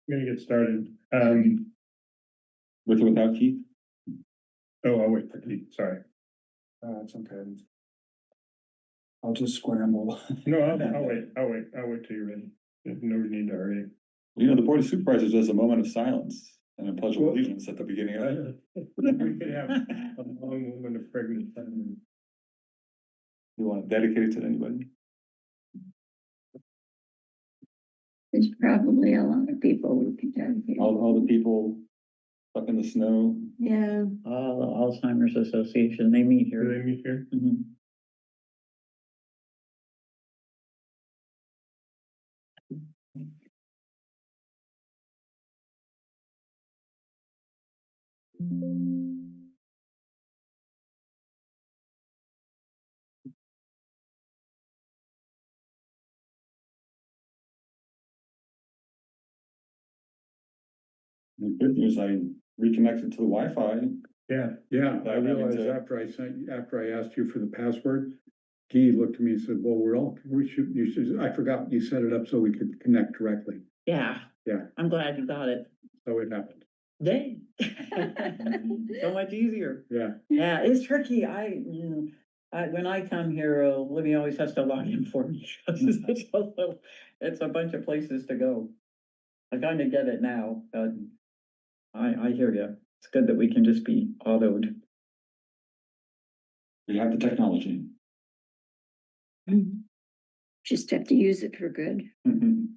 gonna get started. With or without Keith? Oh, I'll wait for Keith, sorry. It's okay. I'll just scramble. No, I'll wait till you're ready. There's no need to hurry. You know, the Board of Supervisors does a moment of silence and a pledge of allegiance at the beginning of it. We could have a long moment of pregnant time. You want to dedicate it to anybody? There's probably a lot of people we could dedicate. All the people stuck in the snow. Yeah. The Alzheimer's Association, they meet Do here. they meet here? Mhm. The good news, I reconnected to the Wi-Fi. Yeah. Yeah, I Having realized to- after I asked you for the password, Guy looked at me and said, well, you should, I forgot you set it up so we could connect directly. Yeah. Yeah. I'm glad you got it. So it happened. Dang. So much easier. Yeah. Yeah, it's tricky. When I come here, Libby always has to log in for me. It's a bunch of places to go. I kind of get it now, but I hear you. It's good that we can just be autoed. We have the technology. Just have to use it for good. Mhm.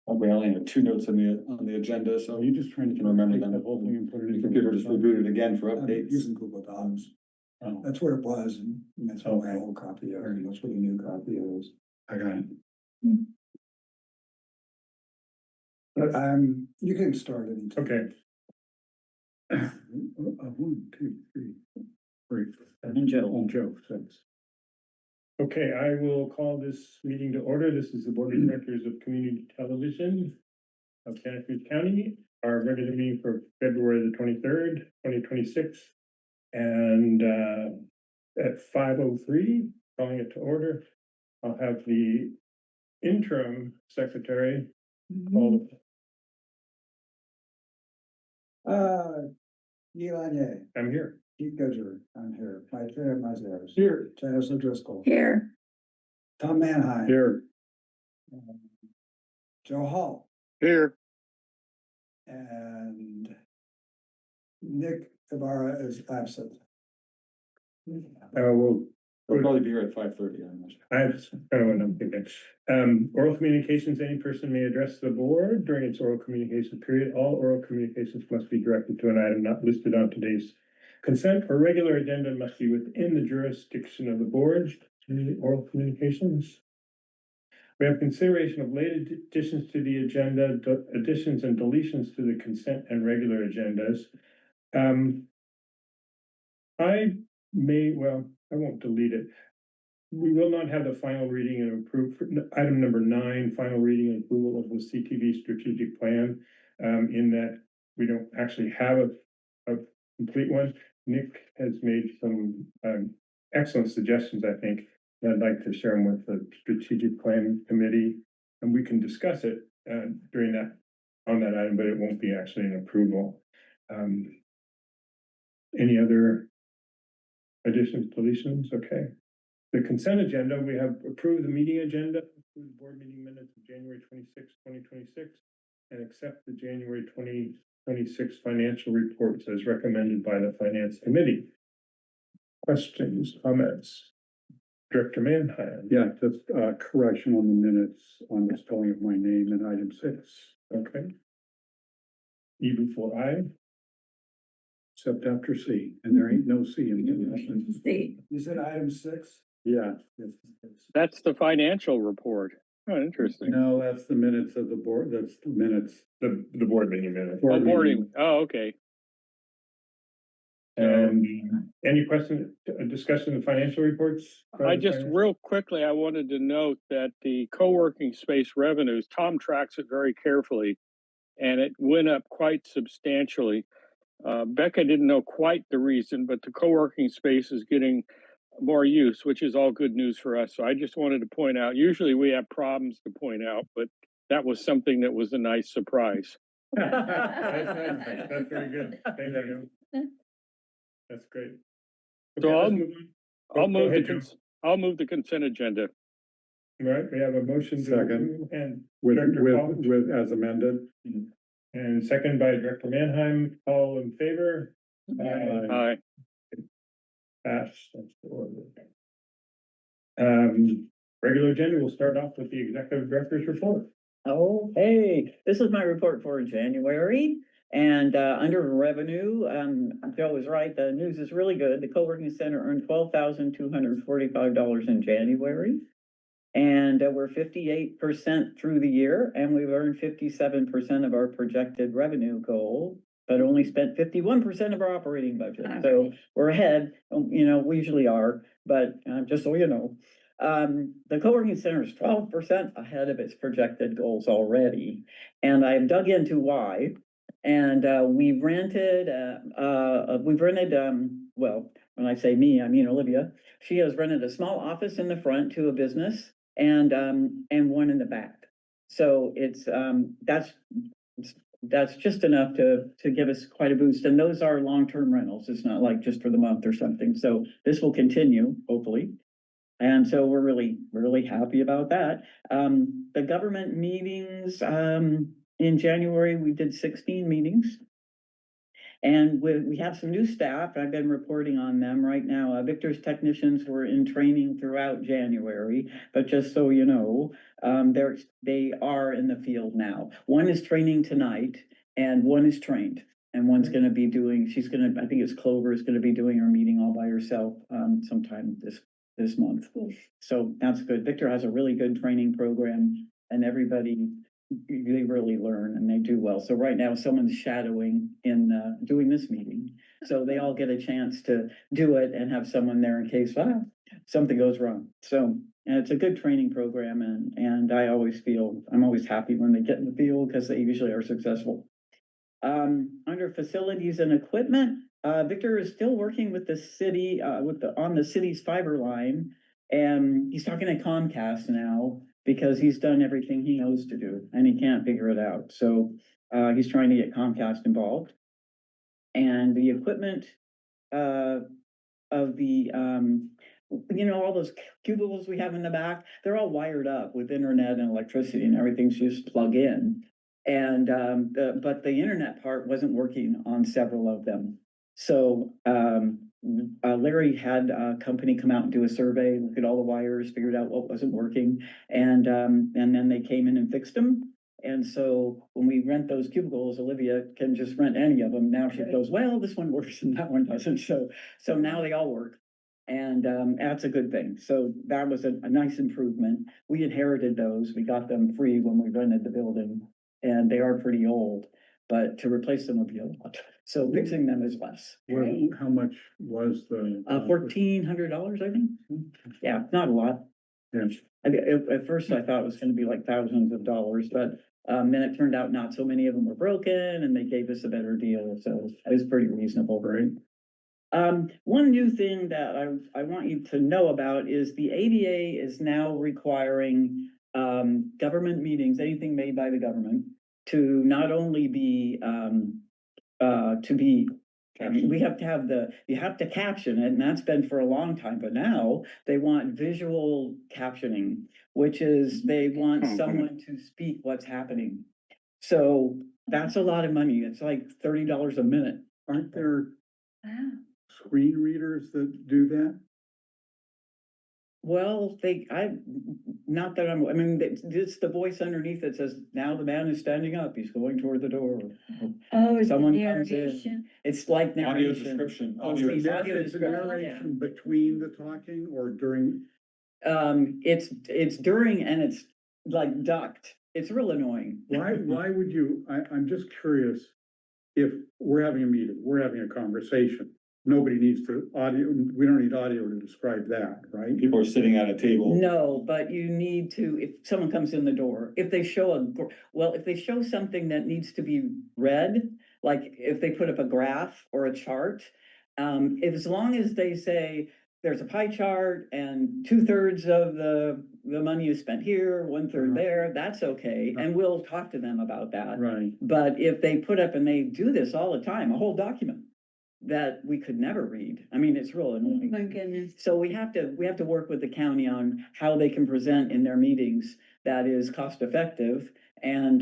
We only have 2 notes on the agenda, so You just trying to can remember take them. the whole thing and put it The in. computer just rebooted again for I'm updates. using Google Docs. Oh, That's where it was, and that's where my Okay. old copy is, and that's where the new copy is. I got it. But you can start anytime. Okay, 1, 2, 3, 4. And Joe. Oh, Joe, thanks. okay, I will call this meeting to order. This is the Board of Directors of Community Television of Santa Cruz County. Our regular meeting for February the 23rd, 2026. And at 5:03, calling it to order, I'll have the interim secretary call. Elanya, I'm here. Keith Goodger, I'm here. Mike Mazars. Here. Janice O'Driscoll. Here, Tom Manheim. Here. Joe Hall. Here. And Nick Ibarra is absent. We'll probably be here at 5:30. I'm not sure. That's kind of what I'm thinking. Oral communications, any person may address the board during its oral communication period. All oral communications must be directed to an item not listed on today's consent or regular agenda and must be within the jurisdiction of the board. Any oral communications? We have consideration of late additions to the agenda, additions and deletions to the consent and regular agendas. I won't delete it. We will not have the final reading and approve item number 9, final reading and approval of the CTV strategic plan. In that we don't actually have a complete one. Nick has made some excellent suggestions, I think, that I'd like to share them with the strategic plan committee, and we can discuss it during that on that item, but it won't be actually an approval. Any other additions, deletions? Okay. The consent agenda, we have approved the meeting agenda, approved board meeting minutes of January 26, 2026, and accept the January 2026 financial reports as recommended by the Finance Committee. Questions, comments? Director Manheim. Yeah, just correction on the minutes on the spelling of my name in item 6. Okay. E before I. Except after C, and there ain't no C in the see, You said item 6? Yeah. That's the financial report. Oh, interesting. No, that's the minutes of the board, that's the minutes. The board meeting minutes. Oh, boarding. Oh, okay. Any question, discussion of financial reports? I just real quickly, I wanted to note that the co-working space revenues, Tom tracks it very carefully, and it went up quite substantially. Becca didn't know quite the reason, but the co-working space is getting more use, which is all good news for us. So I just wanted to point out, usually we have problems to point out, but that was something that was a nice surprise. That's very good. Thank you. That's great. So Okay, let's I'll- move on. Oh, I'll go move ahead, Joe. I'll move the consent agenda. All right, we have a motion to Second. approve and With, Director Paul? with, as amended. and second by Director Manheim, all in favor? Aye. Pass. That's the order. Regular agenda, we'll start off with the executive director's report. Oh, hey, this is my report for January. And under revenue, Joe was right, the news is really good. The co-working center earned $12,245 in January. And we're 58% through the year, and we've earned 57% of our projected revenue goal, but only spent 51% of our operating budget. So we're ahead, we usually are, but just so you know. The co-working center is 12% ahead of its projected goals already. And I've dug into why. And we've rented, well, when I say me, I mean Olivia. She has rented a small office in the front to a business and one in the back. So it's, that's just enough to give us quite a boost. And those are long-term rentals. It's not like just for the month or something. So this will continue, hopefully. And so we're really happy about that. The government meetings, in January, we did 16 meetings. And we have some new staff. I've been reporting on them right now. Victor's technicians were in training throughout January, but just so you know, they are in the field now. One is training tonight and one is trained. And one's gonna be doing, I think it's Clover is gonna be doing her meeting all by herself, sometime this month. So that's good. Victor has a really good training program and everybody, they really learn and they do well. So right now someone's shadowing in doing this meeting. So they all get a chance to do it and have someone there in case something goes wrong. So, and it's a good training program and I'm always happy when they get in the field because they usually are successful. Under facilities and equipment, Victor is still working with the city, on the city's fiber line. And he's talking to Comcast now because he's done everything he knows to do and he can't figure it out. So, he's trying to get Comcast involved. And the equipment, of the, all those cubicles we have in the back, they're all wired up with internet and electricity and everything's just plug in. And, but the internet part wasn't working on several of them. So, Larry had a company come out and do a survey, look at all the wires, figured out what wasn't working. And then they came in and fixed them. And so when we rent those cubicles, Olivia can just rent any of them. Now she goes, well, this one works and that one doesn't. So now they all work. And that's a good thing. So that was a nice improvement. We inherited those. We got them free when we rented the building. And they are pretty old, but to replace them would be a lot. So fixing them is less. How much was the? $1,400, I think. Yeah, not a lot. Yeah. At first I thought it was gonna be like thousands of dollars, but then it turned out not so many of them were broken and they gave us a better deal. So it was pretty reasonable, right? One new thing that I want you to know about is the ADA is now requiring government meetings, anything made by the government, to not only be we have to have you have to caption it, and that's been for a long time, but now they want visual captioning, which is they want someone to speak what's happening. So that's a lot of money. It's like $30 a minute. Aren't there screen readers that do that? Well, not that I mean, it's the voice underneath that says, now the man is standing up, he's going toward the door. Oh, it's Someone the comes in. narration. It's like Audio narration. description. Oh, Audio it's audio it's a description, narration between the talking or during? It's during and it's like ducked. It's real annoying. Why would you, I'm just curious, if we're having a meeting, we're having a conversation, nobody needs to we don't need audio to describe that, right? People are sitting at a table. No, but you need to, if someone comes in the door, if they show if they show something that needs to be read, like if they put up a graph or a chart, as long as they say there's a pie chart and 2/3 of the money is spent here, 1/3 there, that's okay, and we'll talk to them about that. Right. But if they put up, and they do this all the time, a whole document that we could never read, I mean, it's real Oh annoying. my goodness. So we have to work with the county on how they can present in their meetings that is cost effective and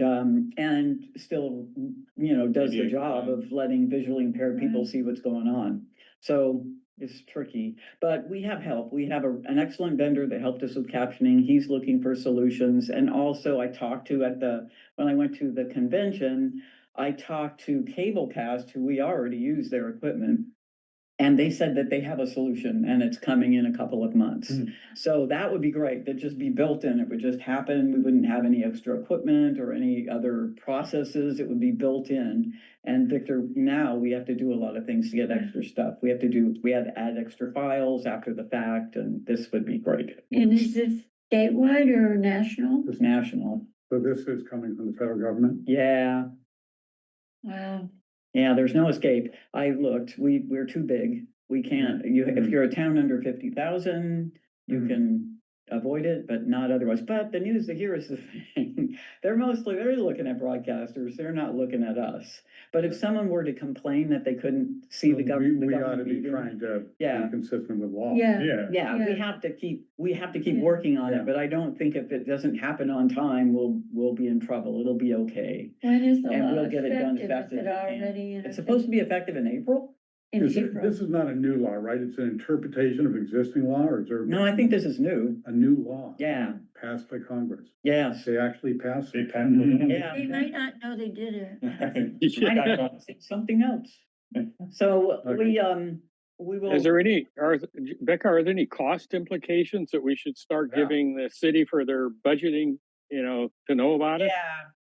still, does the ADA job compliant. of letting visually impaired people see what's going on. So it's tricky, but we have help. We have an excellent vendor that helped us with captioning. He's looking for solutions. And also I talked to when I went to the convention, I talked to Cablecast, who we already use their equipment. And they said that they have a solution and it's coming in a couple of months. So that would be great. That'd just be built in. It would just happen. We wouldn't have any extra equipment or any other processes. It would be built in. And Victor, now we have to do a lot of things to get extra stuff. We had to add extra files after the fact, and this would be great. And is this statewide or national? It's national. So this is coming from the federal government? Yeah. Wow. Yeah, there's no escape. I looked, we're too big. We can't, if you're a town under 50,000, you can avoid it, but not otherwise. But the news here is the thing. They're looking at broadcasters. They're not looking at us. But if someone were to complain that they couldn't see the government. We ought to be trying to be Yeah. consistent with law. Yeah. Yeah, we Yeah. have to keep Yeah. working on Yeah. it, but I don't think if it doesn't happen on time, we'll be in trouble. It'll be okay. When is the And law we'll get it done effective? Is it effective. already in It's effect? supposed to be effective in April? In This April? is not a new law, right? It's an interpretation of existing law, or is there No, I think this is new. a new law? Yeah. Passed by Congress. Yes. They actually passed. They it. passed it. Yeah. They might not know they did it. It's something else. So we will. Is there Becca, are there any cost implications that we should start Yeah. giving the city for their budgeting, to know about it?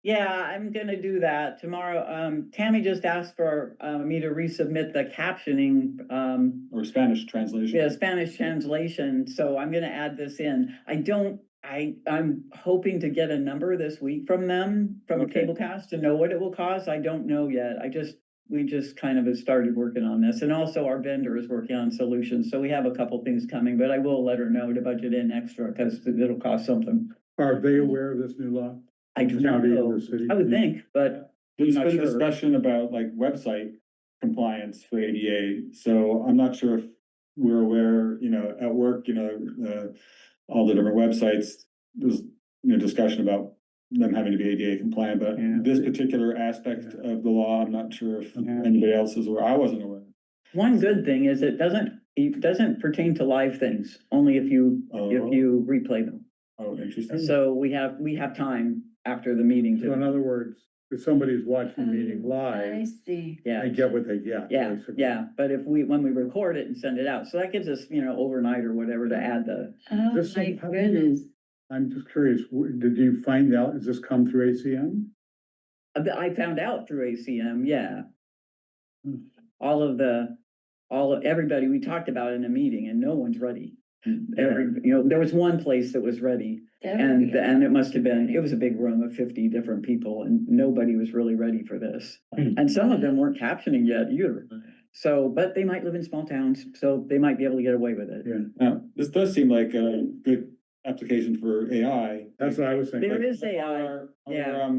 Yeah, I'm gonna do that tomorrow. Tammy just asked for me to resubmit the captioning, Or Spanish translation. yeah, Spanish translation, so I'm gonna add this in. I'm hoping to get a number this week from them, from Okay. Cablecast, to know what it will cost. I don't know yet. We just kind of have started working on this, and also our vendor is working on solutions, so we have a couple things coming, but I will let her know to budget in extra, because it'll cost something. Are they aware of this new law? I do not County or know. the city? I would think, but There's Not been sure. discussion about like website compliance for ADA, so I'm not sure if we're aware, at work, all the different websites, there's, discussion about them having to be ADA compliant, but Yeah. this particular aspect of the law, I'm not sure if Yeah. anybody else is aware. I wasn't aware. one good thing is it doesn't pertain to live things, only if you replay them. Oh, interesting. So we have time after the meeting So in to, other words, if somebody's watching the meeting Oh, I live, see. yeah. they get what they get. Yeah, basically. yeah, but when we record it and send it out, so that gives us, overnight or whatever to add the, Oh, This is- my how do you- goodness. I'm just curious, did you find out, has this come through ACM? I found out through ACM, yeah. Hmm. Everybody, we talked about in a meeting and no one's ready. Hmm. There was one place that was ready. That would be And it must have been, it was a big room of 50 different people and nobody was really ready for this. And some of them weren't captioning yet either. So, but they might live in small towns, so they might be able to get away with it. Yeah, Now, this does seem like a good application for AI. that's what I was thinking. There is AI, Our, yeah.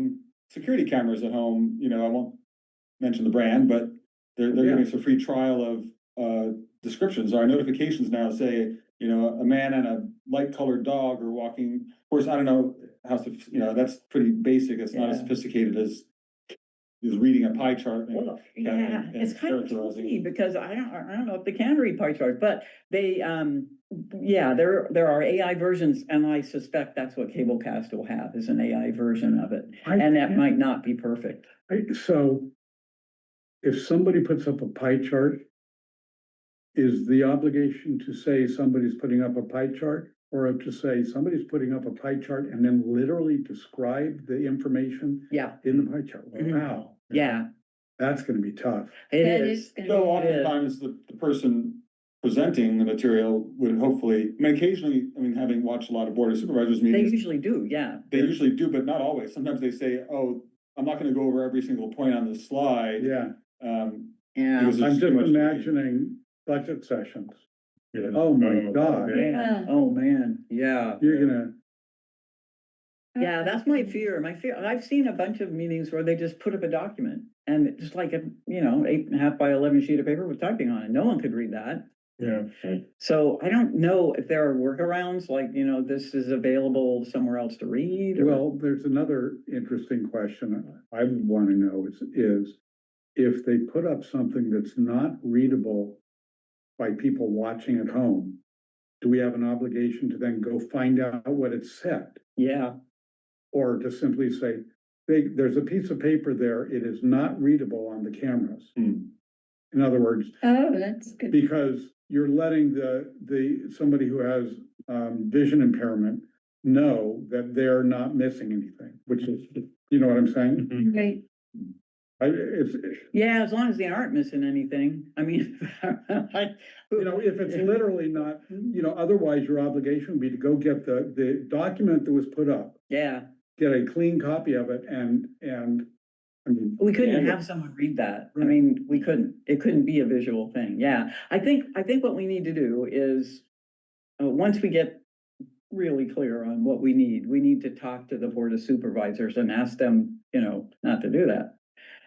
security cameras at home, I won't mention the brand, but they're giving us a free trial of descriptions. Our notifications now say, a man and a light colored dog are walking. Of course, I don't know how, that's pretty basic. It's not as Yeah. sophisticated as reading a pie chart. Well, yeah, and it's kind of characterizing. tricky because I don't know if they can read pie charts, but they, there are AI versions, and I suspect that's what Cablecast will have, is an AI version of it. And that might not be perfect. So if somebody puts up a pie chart, is the obligation to say somebody's putting up a pie chart? Or to say somebody's putting up a pie chart and then literally describe the information Yeah, in the pie chart? Mhm. Wow. yeah, That's gonna be tough. it That is. gonna So be- oftentimes the person presenting the material would hopefully, occasionally, having watched a lot of board of supervisors They meetings, usually do, yeah. they usually do, but not always. Sometimes they say, oh, I'm not gonna go over every single point on the slide. Yeah, Um, Yeah, because I'm it's just too much to read. imagining budget sessions. Oh my God. Yeah. Oh, man, yeah. You're gonna, Yeah, that's my fear. My fear, I've seen a bunch of meetings where they just put up a document and it's just like a, 8.5 by 11 sheet of paper with typing on it. No one could read that. Yeah, So I don't know if there are workarounds, like, this is available somewhere else to read. well, there's another interesting question I would wanna know is if they put up something that's not readable by people watching at home, do we have an obligation to then go find out what it said? Yeah, Or to simply say, there's a piece of paper there, it is not readable on the cameras. In other words, Oh, that's good. because you're letting somebody who has vision impairment know that they're not missing anything, which is, you know what I'm saying? Mhm. Right. It's, yeah, as long as they aren't missing anything. I mean, if it's literally not, otherwise your obligation would be to go get the document that was put up, yeah, get a clean copy of it and, I mean. we couldn't Yeah. have someone read that. I Right. mean, it couldn't be a visual thing. Yeah, I think what we need to do is, once we get really clear on what we need to talk to the Board of Supervisors and ask them, not to do that.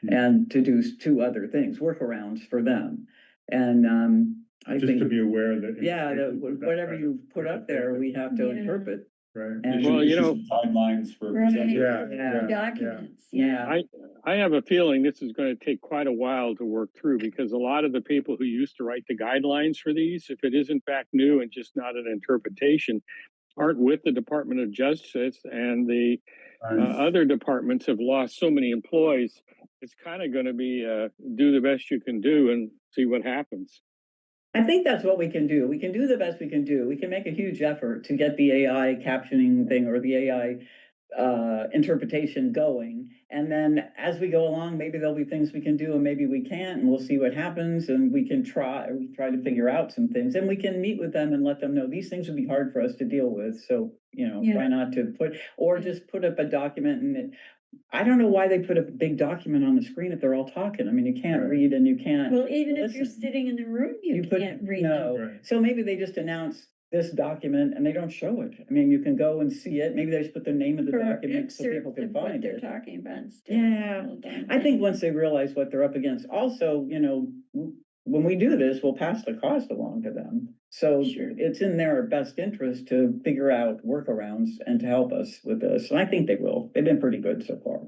And to do two other things, workarounds for them. And, I just to think, be aware that. yeah, that whatever you put up there, we have to Yeah. interpret. Right. And- Well, Issue some timelines for Right. presenting. Yeah. Documents. Yeah, I have a feeling this is going to take quite a while to work through because a lot of the people who used to write the guidelines for these, if it is in fact new and just not an interpretation, aren't with the Department of Justice, and the other departments have lost so many employees. It's kind of going to be do the best you can do and see what happens. I think that's what we can do. We can do the best we can do. We can make a huge effort to get the AI captioning thing or the AI interpretation going. And then as we go along, maybe there'll be things we can do and maybe we can't, and we'll see what happens. And we try to figure out some things, and we can meet with them and let them know these things would be hard for us to deal with. So, Yeah. try not to just put up a document and I don't know why they put a big document on the screen if they're all talking. I mean, you can't Right. read and you can't. Well, even if you're Listen. sitting in the room, you can't read them. No, Right. so maybe they just announce this document and they don't show it. I mean, you can go and see it. Maybe they just put the name of the Or document so people excerpts can of what find they're it. talking about instead. Yeah. Hold on. I think once they realize what they're up against, also, when we do this, we'll pass the cost along to them. So Sure. it's in their best interest to figure out workarounds and to help us with this. And I think they will. They've been pretty good so far.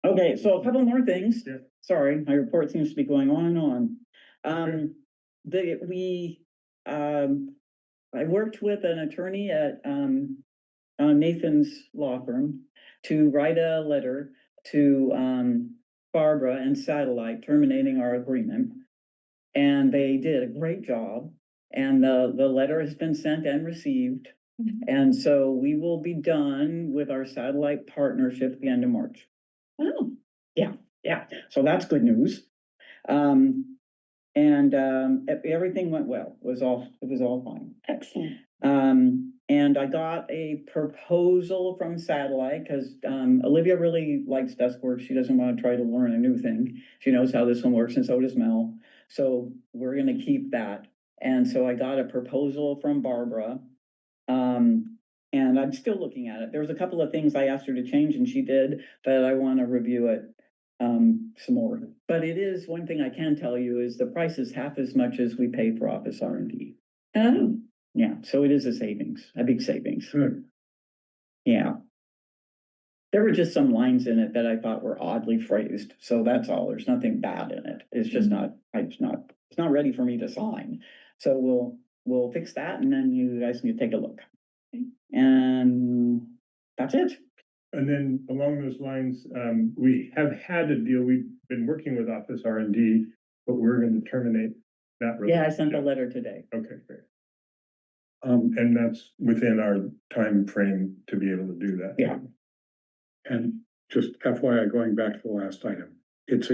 Okay, so a couple more things. Yeah. Sorry, my report seems to be going on and on. I worked with an attorney at Nathan's law firm to write a letter to Barbara and Satellite terminating our agreement. And they did a great job. And the letter has been sent and received. Mhm. And so we will be done with our satellite partnership at the end of March. Oh, Yeah, so that's good news. Everything went well. It was all fine. excellent. And I got a proposal from Satellite because Olivia really likes desk work. She doesn't want to try to learn a new thing. She knows how this one works, and so does Mel. So we're gonna keep that. And so I got a proposal from Barbara. And I'm still looking at it. There was a couple of things I asked her to change and she did, but I want to review it some more. But it is, one thing I can tell you is the price is half as much as we pay for office R&D. Oh, Yeah, so it is a savings, a big savings. Good. Yeah. There were just some lines in it that I thought were oddly phrased, so that's all. There's nothing bad in it. It's just it's not ready for me to sign. So we'll fix that and then you guys can take a look. And that's it. And then along those lines, we have had a deal, we've been working with Office R&D, but we're going to terminate that. Yeah, I sent a relationship. letter today. Okay, great. And that's within our time frame to be able to do that. Yeah. And just FYI, going back to the last item, it's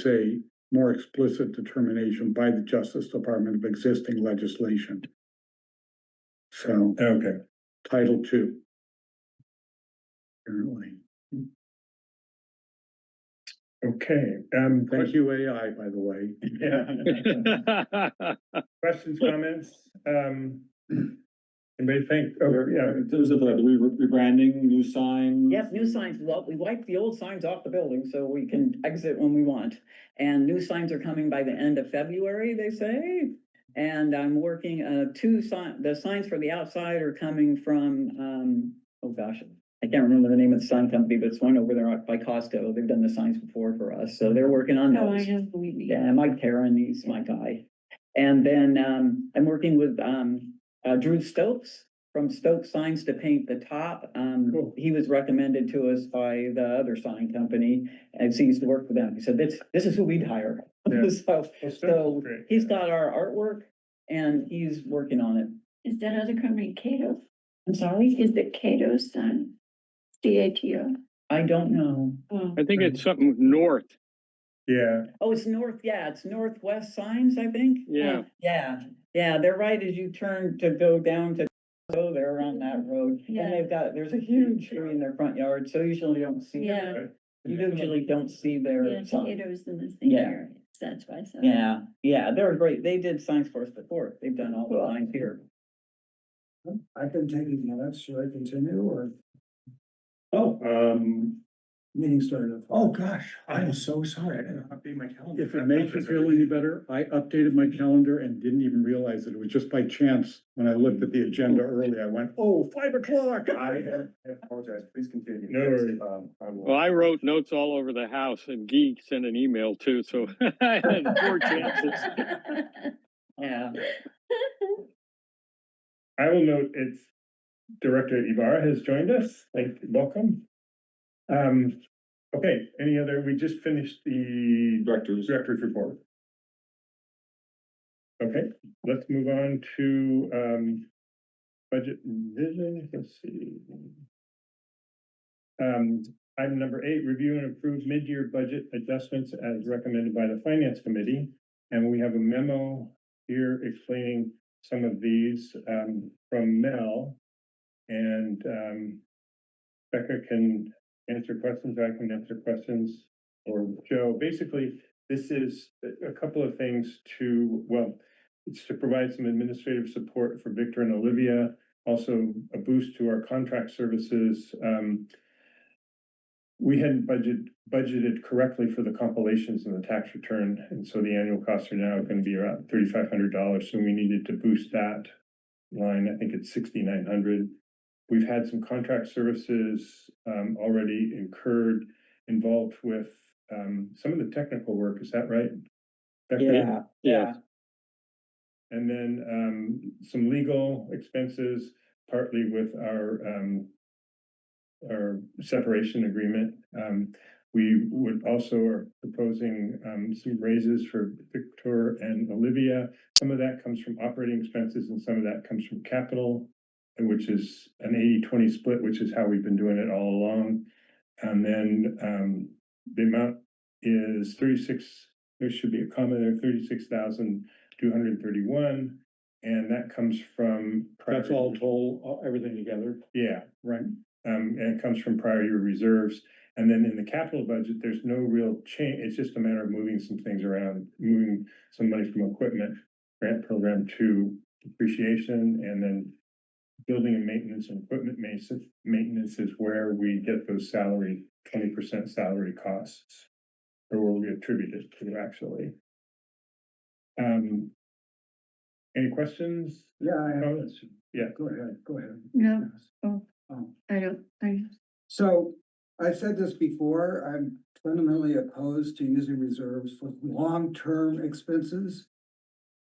a more explicit determination by the Justice Department of existing legislation. So, Okay, Title II. Apparently. Okay, Thank you, AI, by the way. yeah, questions, comments? Anybody think, oh, yeah, In terms of the rebranding, new signs. Yep, new signs, well, we wiped the old signs off the building so we can exit when we want. And new signs are coming by the end of February, they say. And I'm working, the signs for the outside are coming from, oh gosh, I can't remember the name of the sign company, but it's one over there by Costco. They've done the signs before for us, so they're working on Oh, I those. know who we mean. Yeah, Mike Terran, he's my guy. And then, I'm working with, Drew Stokes from Stokes Signs to paint the top. Cool. He was recommended to us by the other sign company and seems to work for them. He said, this is who we'd hire. Yeah. So, well, Stokes so is great. he's got our artwork and he's working on it. Is that other company Cato? I'm sorry, Is the Cato's son? CATO? I don't know. Oh, I think it's something north. Yeah, Oh, it's it's Northwest Signs, I think. Yeah. Yeah, they're right as you turn to go down to, oh, they're on that road. Yeah. And there's a huge tree in their front yard, so usually don't see. Yeah. You usually don't see their yeah, sign. Cato's in the same Yeah. area. That's why I said. Yeah, they're great. They did signs for us before. They've done all the Cool. signs here. I can take it minutes, should I continue or Oh, meeting started? oh gosh, I am so sorry. I didn't update my calendar. If it makes you feel any better, I updated my calendar and didn't even realize it. It was just by chance. When I looked at the agenda early, I went, oh, 5 o'clock. I apologize, please continue. No worries. I will. Well, I wrote notes all over the house and Guy sent an email too, so I had 4 chances. Yeah. I will note it's Director Ibarra has joined us. Welcome. Okay, any other, we just finished the Directors. director's report. Okay, let's move on to, budget revision, let's see. Item number 8, review and approve mid-year budget adjustments as recommended by the Finance Committee. And we have a memo here explaining some of these, from Mel. And, Becca can answer questions, I can answer questions, or Joe. Basically, this is a couple of things it's to provide some administrative support for Victor and Olivia, also a boost to our contract services. We hadn't budgeted correctly for the compilations and the tax return, and so the annual costs are now going to be around $3,500. So we needed to boost that line. I think it's $6,900. We've had some contract services already involved with some of the technical work. Is that right, Becca? Yeah. And then some legal expenses, partly with our separation agreement. We would also are proposing some raises for Victor and Olivia. Some of that comes from operating expenses and some of that comes from capital, which is an 80-20 split, which is how we've been doing it all along. And then the amount is there should be a comma there, 36,231. And that comes from. That's all told, everything together. Yeah, Right. and it comes from prior year reserves. And then in the capital budget, there's no real change. It's just a matter of moving some things around, moving some money from equipment grant program to depreciation, and then building and maintenance and equipment maintenance is where we get those 20% salary costs, or where we attribute it to actually. Any questions? Yeah, I have. Comments? Yeah. Go ahead. No, Oh. I So I said this before, I'm fundamentally opposed to using reserves for long-term expenses.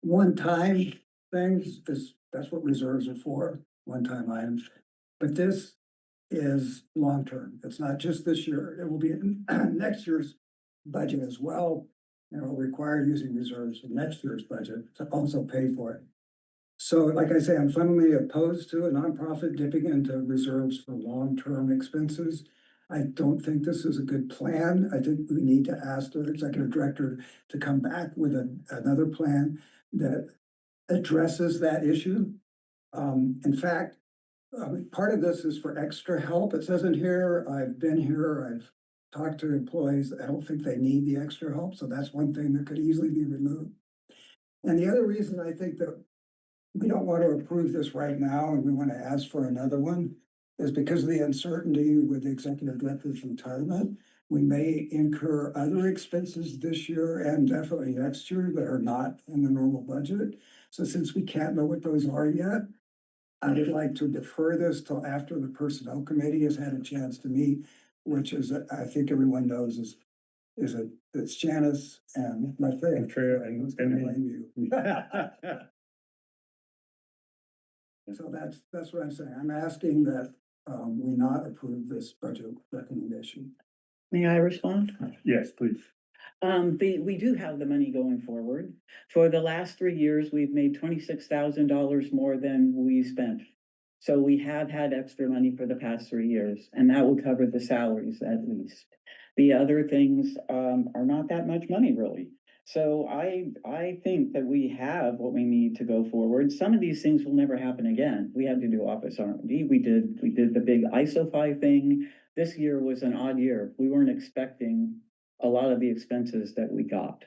One-time things that's what reserves are for, one-time items. But this is long-term. It's not just this year. It will be in next year's budget as well. And it will require using reserves in next year's budget to also pay for it. So like I say, I'm fundamentally opposed to a nonprofit dipping into reserves for long-term expenses. I don't think this is a good plan. I think we need to ask the executive director to come back with another plan that addresses that issue. In fact, part of this is for extra help. It says in here, I've been here, I've talked to employees, I don't think they need the extra help, so that's one thing that could easily be removed. And the other reason I think that we don't want to approve this right now and we want to ask for another one is because of the uncertainty with the executive director's retirement. We may incur other expenses this year and definitely next year that are not in the normal budget. So since we can't know what those are yet, I would like to defer this till after the personnel committee has had a chance to meet, which is, I think everyone knows it's Janice and my friend. Andrea and- Who's gonna blame you? So that's what I'm saying. I'm asking that, we not approve this budget recommendation. May I respond? Yes, please. We do have the money going forward. For the last 3 years, we've made $26,000 more than we spent. So we have had extra money for the past 3 years, and that will cover the salaries at least. The other things, are not that much money really. So I think that we have what we need to go forward. Some of these things will never happen again. We had to do office R&D. We did the big ISO-5 thing. This year was an odd year. We weren't expecting a lot of the expenses that we got.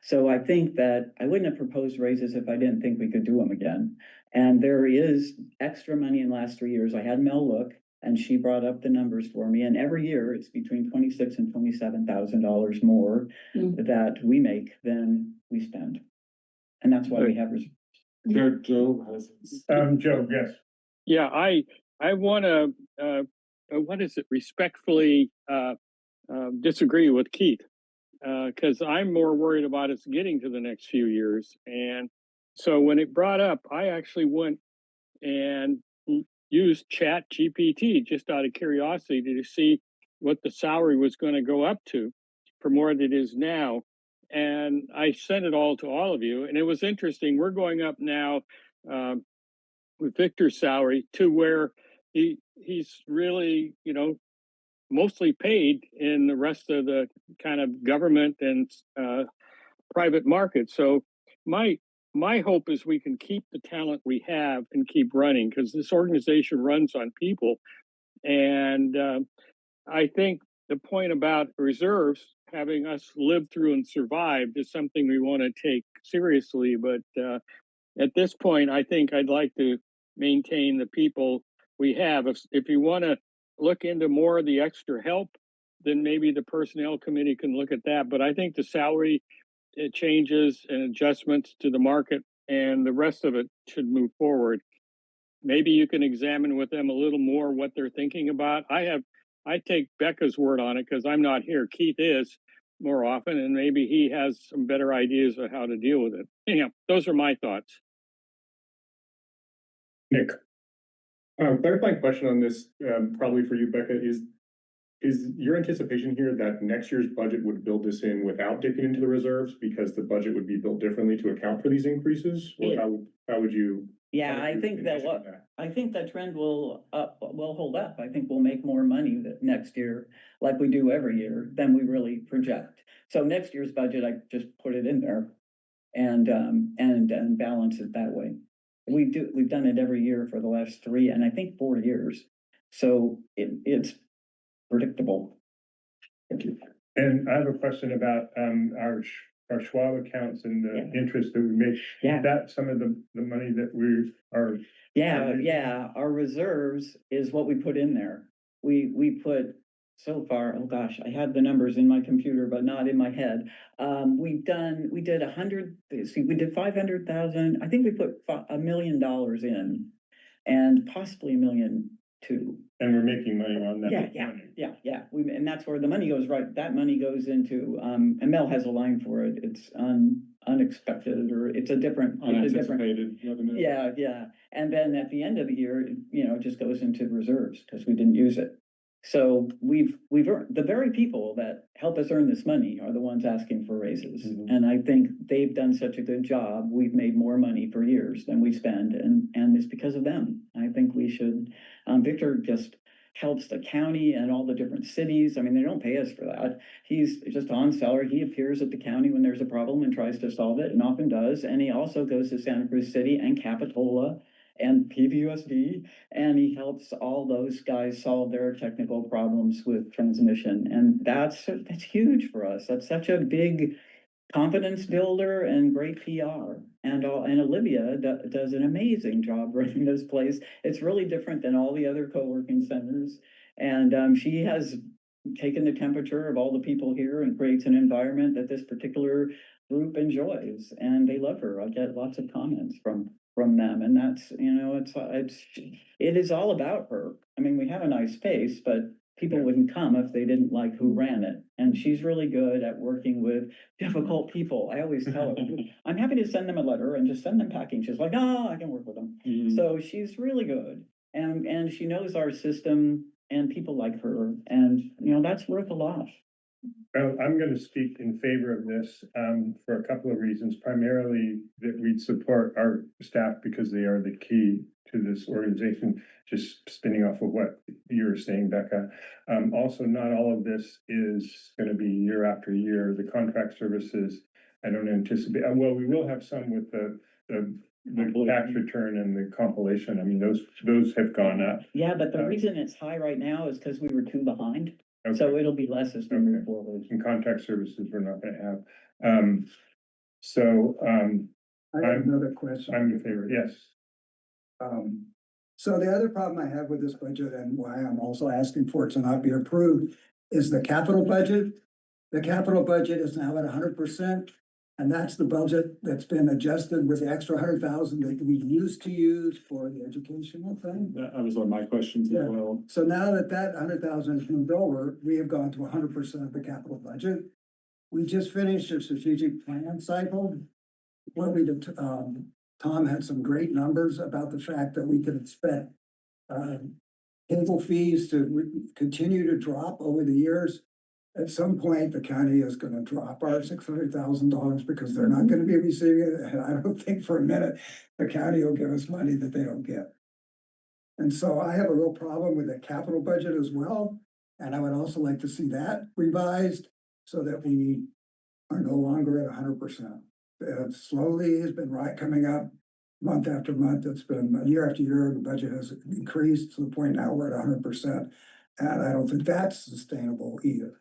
So I think that I wouldn't have proposed raises if I didn't think we could do them again. And there is extra money in the last 3 years. I had Mel look and she brought up the numbers for me. And every year it's between $26,000 and $27,000 more that we make than we spend. And that's why we have reserves. Joe has. Joe, yes. Yeah, I wanna, what is it, respectfully, disagree with Keith. Cause I'm more worried about us getting to the next few years. And so when it brought up, I actually went and used Chat GPT just out of curiosity to see what the salary was going to go up to from where it is now. And I sent it all to all of you. And it was interesting. We're going up now with Victor's salary to where he's really, mostly paid in the rest of the kind of government and private market. So my hope is we can keep the talent we have and keep running, because this organization runs on people. And I think the point about reserves, having us live through and survived, is something we want to take seriously. But at this point, I think I'd like to maintain the people we have. If you want to look into more of the extra help, then maybe the personnel committee can look at that. But I think the salary changes and adjustments to the market and the rest of it should move forward. Maybe you can examine with them a little more what they're thinking about. I take Becca's word on it because I'm not here. Keith is more often, and maybe he has some better ideas of how to deal with it. Anyhow, those are my thoughts. Nick. Clarifying question on this, probably for you, Becca, is your anticipation here that next year's budget would build this in without dipping into the reserves because the budget would be built differently to account for these increases? Or how would you? Yeah, I think that I think that trend will hold up. I think we'll make more money next year, like we do every year, than we really project. So next year's budget, I just put it in there and balance it that way. We've done it every year for the last 3 and I think 4 years. So it's predictable. Thank you. And I have a question about our Schwab accounts and the interest that we make. Yeah. Is that some of the money that we are? Yeah, our reserves is what we put in there. We put so far, oh gosh, I have the numbers in my computer, but not in my head. We did 100, we did 500,000. I think we put $1 million in and possibly $1.2 million. And we're making money on that. Yeah. And that's where the money goes, right? That money goes into, and Mel has a line for it. It's unexpected, or it's a different. Unanticipated revenue. Yeah. And then at the end of the year, it just goes into reserves because we didn't use it. So we've earned, the very people that help us earn this money are the ones asking for raises. Mhm. And I think they've done such a good job. We've made more money for years than we spend, and it's because of them. I think we should, Victor just helps the county and all the different cities. I mean, they don't pay us for that. He's just on salary. He appears at the county when there's a problem and tries to solve it, and often does. And he also goes to Santa Cruz City and Capitola and PVUSD, and he helps all those guys solve their technical problems with transmission. And that's huge for us. That's such a big confidence builder and great PR. And Olivia does an amazing job running this place. It's really different than all the other co-working centers. And she has taken the temperature of all the people here and creates an environment that this particular group enjoys, and they love her. I get lots of comments from them, and that's, it is all about her. I mean, we have a nice space, but people wouldn't come if they didn't like who ran it. And she's really good at working with difficult people. I always tell her, I'm happy to send them a letter and just send them packing. She's like, no, I can work with them. So she's really good, and she knows our system, and people like her, and that's worth a lot. Well, I'm going to speak in favor of this for a couple of reasons. Primarily that we support our staff because they are the key to this organization, just spinning off of what you were saying, Becca. Also, not all of this is going to be year after year. The contract services, I don't anticipate, well, we will have some with the tax return and the compilation. I mean, those have gone up. Yeah, but the reason it's high right now is because we were too behind. Okay. So it'll be less as we Okay. move forward. And contract services we're not gonna have. I have another question. I'm in favor, yes. So the other problem I have with this budget and why I'm also asking for it to not be approved is the capital budget. The capital budget is now at 100%. And that's the budget that's been adjusted with the extra 100,000 that we used to use for the educational thing. That was one of my questions as Yeah. well. So now that 100,000 has moved over, we have gone to 100% of the capital budget. We just finished a strategic plan cycle. Where Tom had some great numbers about the fact that we could expect cable fees to continue to drop over the years. At some point, the county is gonna drop our $600,000 because they're not gonna be receiving it, and I don't think for a minute the county will give us money that they don't get. And so I have a real problem with the capital budget as well, and I would also like to see that revised so that we are no longer at 100%. It slowly has been coming up month after month. It's been year after year, the budget has increased to the point now we're at 100%. And I don't think that's sustainable either.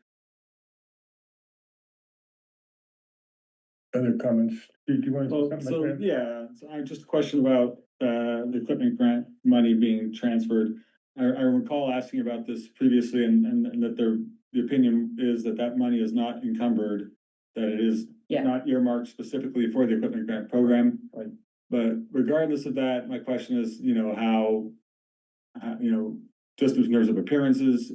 Other comments? Do you want to Well, say something so, like that? yeah, so I just a question about, the equipment grant money being transferred. I recall asking about this previously and that the opinion is that money is not encumbered, that it is Yeah. not earmarked specifically for the equipment grant program. Right. But regardless of that, my question is, how, just in terms of appearances,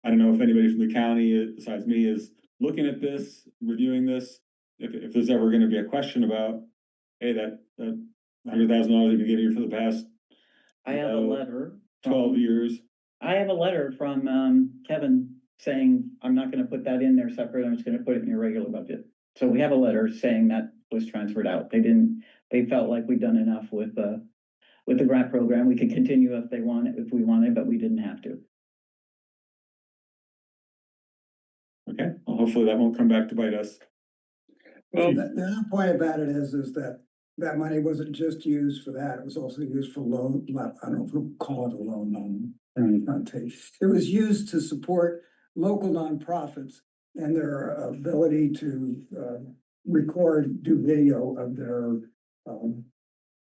I don't know if anybody from the county besides me is looking at this, reviewing this, if there's ever gonna be a question about, hey, that $100,000 you've been getting for the past I have a letter. 12 years. I have a letter from Kevin saying, I'm not gonna put that in there separate, I'm just gonna put it in your regular budget. So we have a letter saying that was transferred out. They felt like we'd done enough with the grant program. We could continue if we wanted, but we didn't have to. Okay, well, hopefully that won't come back to bite us. Well, the other point about it is that money wasn't just used for that, it was also used for loan, I don't know if we'll call it a loan, it was used to support local nonprofits and their ability to do video of their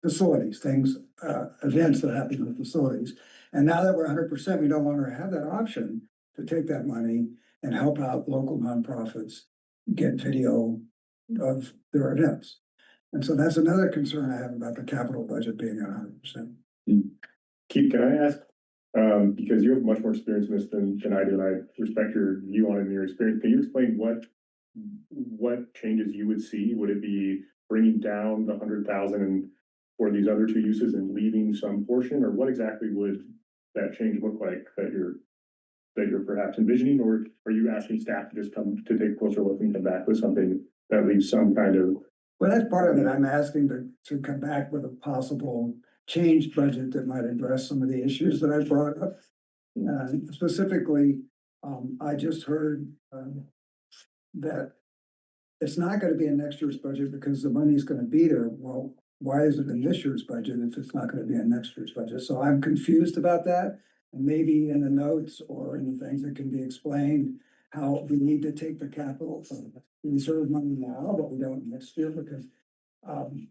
facilities, events that happen in the facilities. And now that we're 100%, we no longer have that option to take that money and help out local nonprofits get video of their events. And so that's another concern I have about the capital budget being at 100%. Keith, can I ask, because you have much more experience in this than I do, and I respect your view on it and your experience, can you explain what changes you would see? Would it be bringing down the 100,000 and for these other two uses and leaving some portion, or what exactly would that change look like that you're perhaps envisioning, or are you asking staff to just come to take a closer look and come back with something that leaves some kind of? Well, that's part of it. I'm asking to come back with a possible changed budget that might address some of the issues that I brought up. Specifically, I just heard that it's not going to be in next year's budget because the money's going to be there. Well, why is it in this year's budget if it's not gonna be in next year's budget? So I'm confused about that. And maybe in the notes or in the things that can be explained, how we need to take the capital reserve money now, but we don't next year because, um,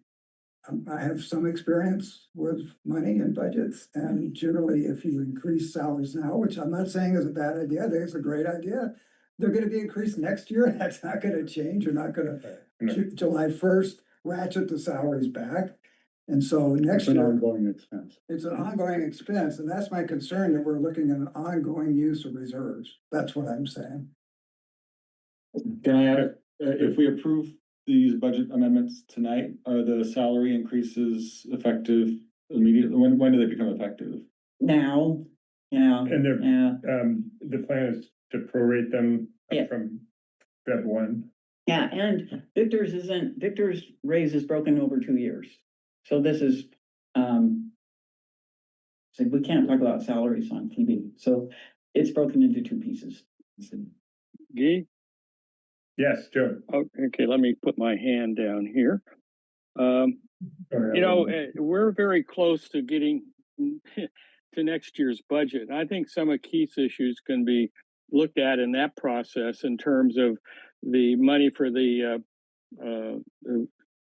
I have some experience with money and budgets, and generally, if you increase salaries now, which I'm not saying is a bad idea, I think it's a great idea. They're gonna be increased next year, that's not gonna change, you're not gonna, July first, ratchet the salaries back. And so next It's an year, ongoing expense. it's an ongoing expense, and that's my concern, that we're looking at an ongoing use of reserves, that's what I'm saying. Can I add, if we approve these budget amendments tonight, are the salary increases effective immediately? When do they become effective? Now, yeah, And they're, yeah, the plan is to prorate them Yeah. from Feb 1. yeah, and Victor's raise is broken over 2 years. So this is, so we can't talk about salaries on TV, so it's broken into 2 pieces. Gee, Yes, Joe. oh, okay, let me put my hand down here. You know, we're very close to getting to next year's budget. I think some of Keith's issues can be looked at in that process in terms of the money for the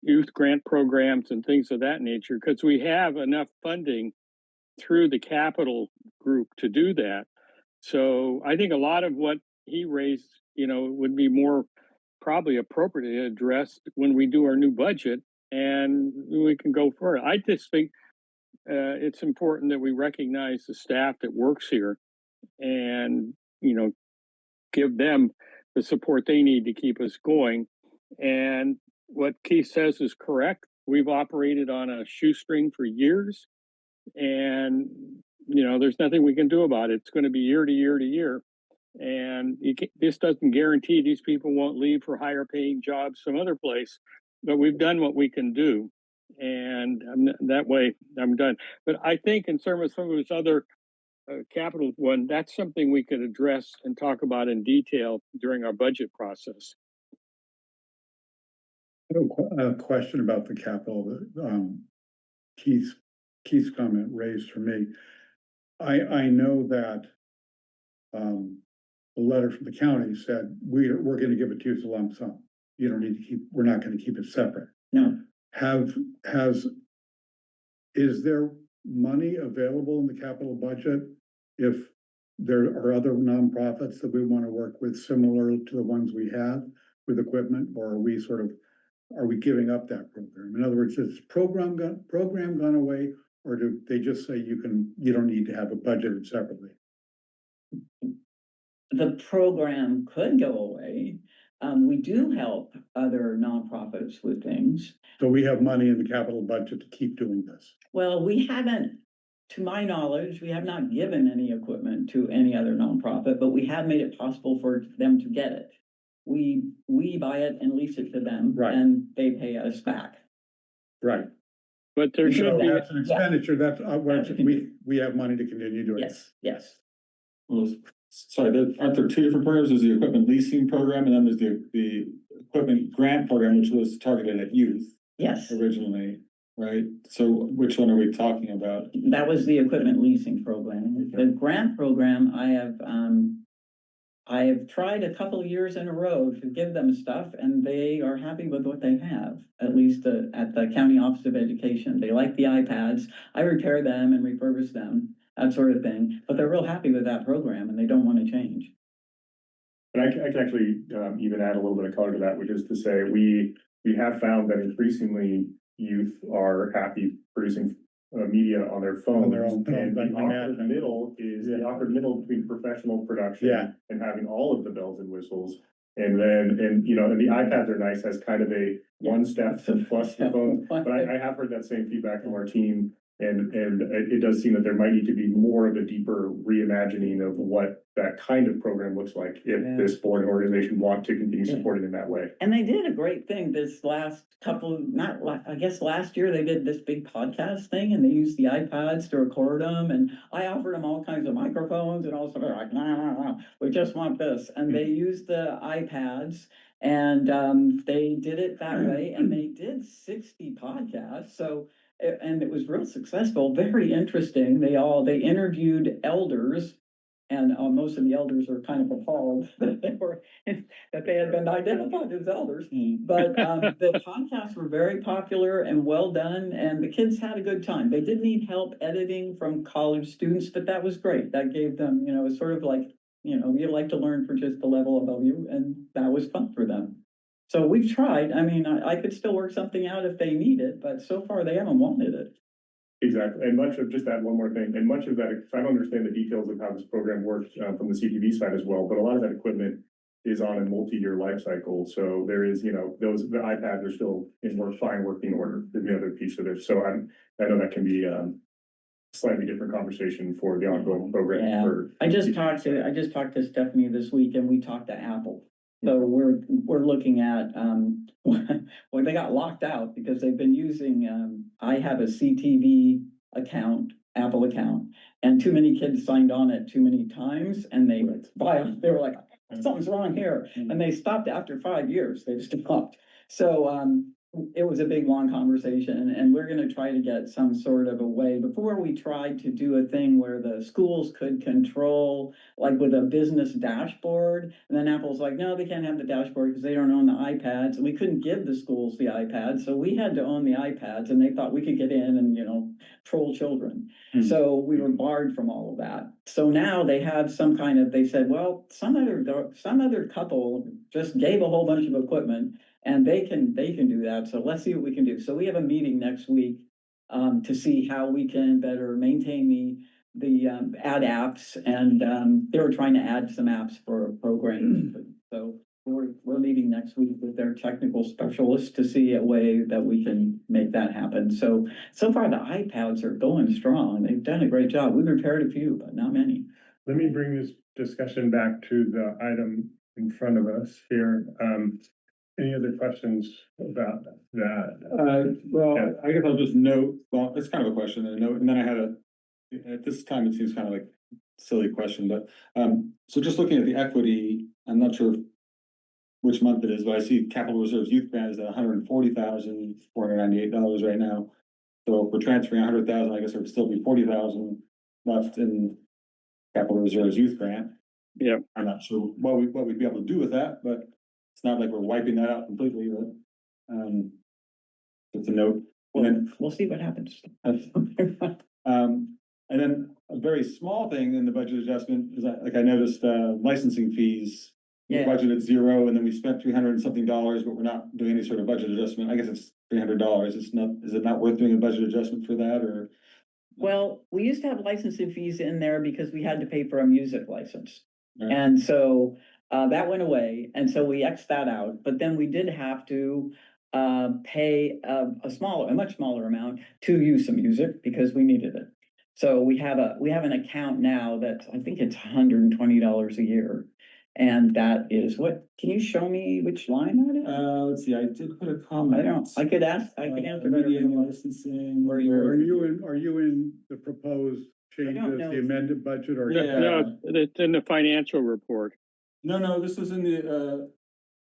youth grant programs and things of that nature, because we have enough funding through the capital group to do that. So I think a lot of what he raised, you know, would be more probably appropriately addressed when we do our new budget, and we can go further. I just think it's important that we recognize the staff that works here and, you know, give them the support they need to keep us going. And what Keith says is correct. We've operated on a shoestring for years, and you know, there's nothing we can do about it. It's going to be year to year to year, and this doesn't guarantee these people won't leave for higher paying jobs some other place. But we've done what we can do, and that way I'm done. But I think in terms of some of his other capital one, that's something we could address and talk about in detail during our budget process. I have a question about the capital, Keith's comment raised for me. I know that, the letter from the county said, we're gonna give it to you as a lump sum. You don't need to we're not gonna keep it separate. No, Is there money available in the capital budget if there are other nonprofits that we want to work with similar to the ones we have with equipment, or are we giving up that program? In other words, is the program gone away, or do they just say you don't need to have it budgeted separately? the program could go away. We do help other nonprofits with things. So we have money in the capital budget to keep doing this. Well, we haven't, to my knowledge, we have not given any equipment to any other nonprofit, but we have made it possible for them to get it. We buy it and lease it to them, Right. and they pay us back. Right. But there should So be, that's an expenditure, that's, we have money to continue doing. Yes, yes. Well, sorry, aren't there 2 different programs? There's the equipment leasing program, and then there's the equipment grant program, which was targeted at youth Yes, originally, right? So which one are we talking about? that was the equipment leasing program. The grant program, I have tried a couple of years in a row to give them stuff, and they are happy with what they have, at least at the County Office of Education. They like the iPads. I repair them and refurbish them, that sort of thing, but they're real happy with that program and they don't want to change. And I can actually even add a little bit of color to that, which is to say, we have found that increasingly youth are happy producing media on their phones. On their own phone, And I the can awkward imagine. middle is the Yeah. awkward middle between professional production Yeah. and having all of the bells and whistles. And you know, and the iPads are nice as kind of a one step plus the phone. But I have heard that same feedback from our team. And it does seem that there might need to be more of a deeper reimagining of what that kind of program looks like if Yeah. this board and organization want to continue Yeah. supporting in that way. And they did a great thing this last couple, I guess last year they did this big podcast thing and they used the iPads to record them. And I offered them all kinds of microphones and all stuff. They're like, no, we just want this. And they used the iPads And they did it that way, and they did 60 podcasts, so and it was real successful, very interesting. They interviewed elders, and most of the elders are kind of appalled that they had been identified as elders. But the podcasts were very popular and well done, and the kids had a good time. They did need help editing from college students, but that was great. That gave them, it's sort of like, you like to learn for just the level above you, and that was fun for them. So we've tried. I mean, I could still work something out if they need it, but so far they haven't wanted it. Exactly, and much of, just add one more thing, and much of that, I don't understand the details of how this program works from the CTV side as well, but a lot of that equipment is on a multi-year life cycle, so there is, the iPads are still in fine working order, is the other piece of it, so I know that can be slightly different conversation for the ongoing program. Yeah, I just talked to Stephanie this week, and we talked to Apple. So we're looking at, well, they got locked out because they've been using, I have a CTV account, Apple account, and too many kids signed on it too many times, and they were like, something's wrong here, and they stopped after 5 years, they stopped. So, it was a big, long conversation, and we're gonna try to get some sort of a way, before we tried to do a thing where the schools could control, like with a business dashboard, and then Apple's like, no, they can't have the dashboard because they don't own the iPads, and we couldn't give the schools the iPads, so we had to own the iPads, and they thought we could get in and, troll children. So we were barred from all of that. So now they have they said, well, some other couple just gave a whole bunch of equipment, and they can do that. So let's see what we can do. So we have a meeting next week to see how we can better maintain the ad apps, and they were trying to add some apps for programs. So we're meeting next week with their technical specialists to see a way that we can make that happen. So far the iPads are going strong. They've done a great job. We've repaired a few, but not many. Let me bring this discussion back to the item in front of us here. Any other questions about that? Well, I guess I'll just note, well, it's kind of a question and a note, and then I had at this time, it seems kind of like a silly question, but, so just looking at the equity, I'm not sure which month it is, but I see capital reserves youth grant is at $140,498 right now. So if we're transferring 100,000, I guess there would still be 40,000 left in capital reserves youth grant. Yeah. I'm not sure what we'd be able to do with that, but it's not like we're wiping that out completely, but, it's a note. And then, We'll see what happens. And then a very small thing in the budget adjustment is that, like, I noticed, licensing fees. We Yeah. budgeted 0, and then we spent $300 and something, but we're not doing any sort of budget adjustment. I guess it's $300. Is it not worth doing a budget adjustment for that, or? Well, we used to have licensing fees in there because we had to pay for a music license. Right. And so that went away, and so we Xed that out, but then we did have to pay a much smaller amount to use some music because we needed it. So we have an account now that I think it's $120 a year. And that is can you show me which line that is? Let's see, I did put a comment. I could answer better. Media licensing. Where you Are you in the proposed changes, know. the amended budget, or? Yeah. No, it's in the financial report. No, this is in the,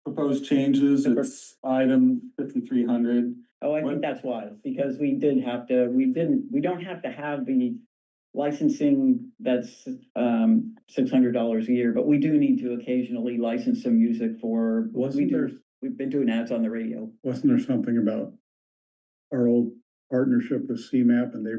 proposed changes. It's item 5,300. Oh, I think that's why, because we don't have to have the licensing that's $600 a year, but we do need to occasionally license some music for. We've been doing ads on the radio. Wasn't there something about our old partnership with CMAP, and they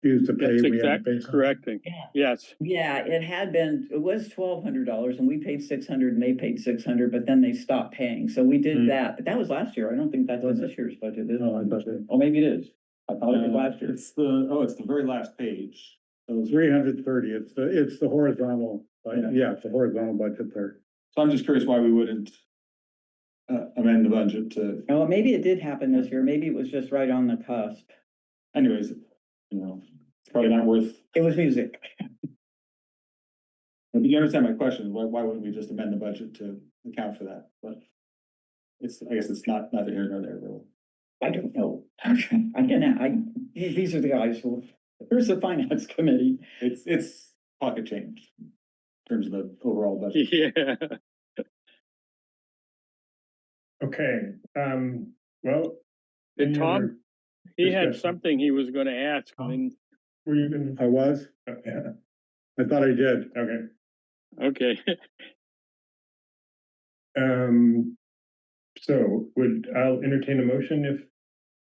used to pay? That's We had to exactly pay something? correcting. Yes. Yeah, it was $1,200 and we paid 600 and they paid 600, but then they stopped paying. So we did that, but that was last year. I don't think that's in this year's budget, is it? No, I thought it. Oh, maybe it is. I thought it was last year. It's the very last page. So 330, it's the horizontal, it's the horizontal budget there. I'm just curious why we wouldn't amend the budget to, Oh, maybe it did happen this year. Maybe it was just right on the cusp. anyways, it's probably not worth. It was music. If you understand my question, why wouldn't we just amend the budget to account for that? But I guess it's neither here nor there, really. I don't know. These are the guys here's the finance committee. It's pocket change in terms of the overall budget. Yeah. Okay, well. Did any Tom, other he had discussion? something he was gonna ask, and Were you gonna? I was, Yeah, I thought I did. okay. okay. So I'll entertain a motion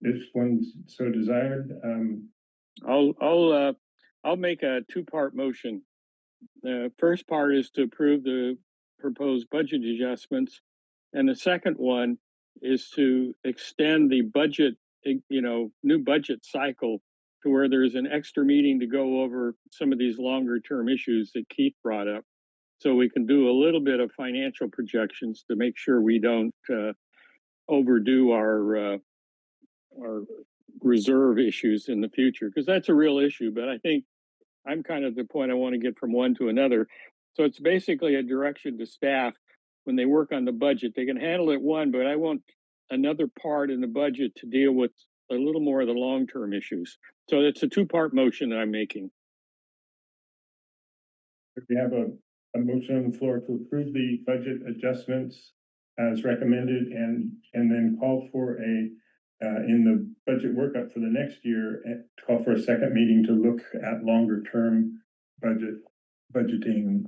if one's so desired. I'll make a two-part motion. The first part is to approve the proposed budget adjustments. And the second one is to extend the budget, new budget cycle to where there's an extra meeting to go over some of these longer term issues that Keith brought up. So we can do a little bit of financial projections to make sure we don't overdo our reserve issues in the future, because that's a real issue. But I think I'm kind of the point I want to get from one to another. So it's basically a direction to staff when they work on the budget. They can handle it one, but I want another part in the budget to deal with a little more of the long-term issues. So it's a two-part motion that I'm making. We have a motion on the floor to approve the budget adjustments as recommended and then call for in the budget workup for the next year, call for a second meeting to look at longer term budgeting.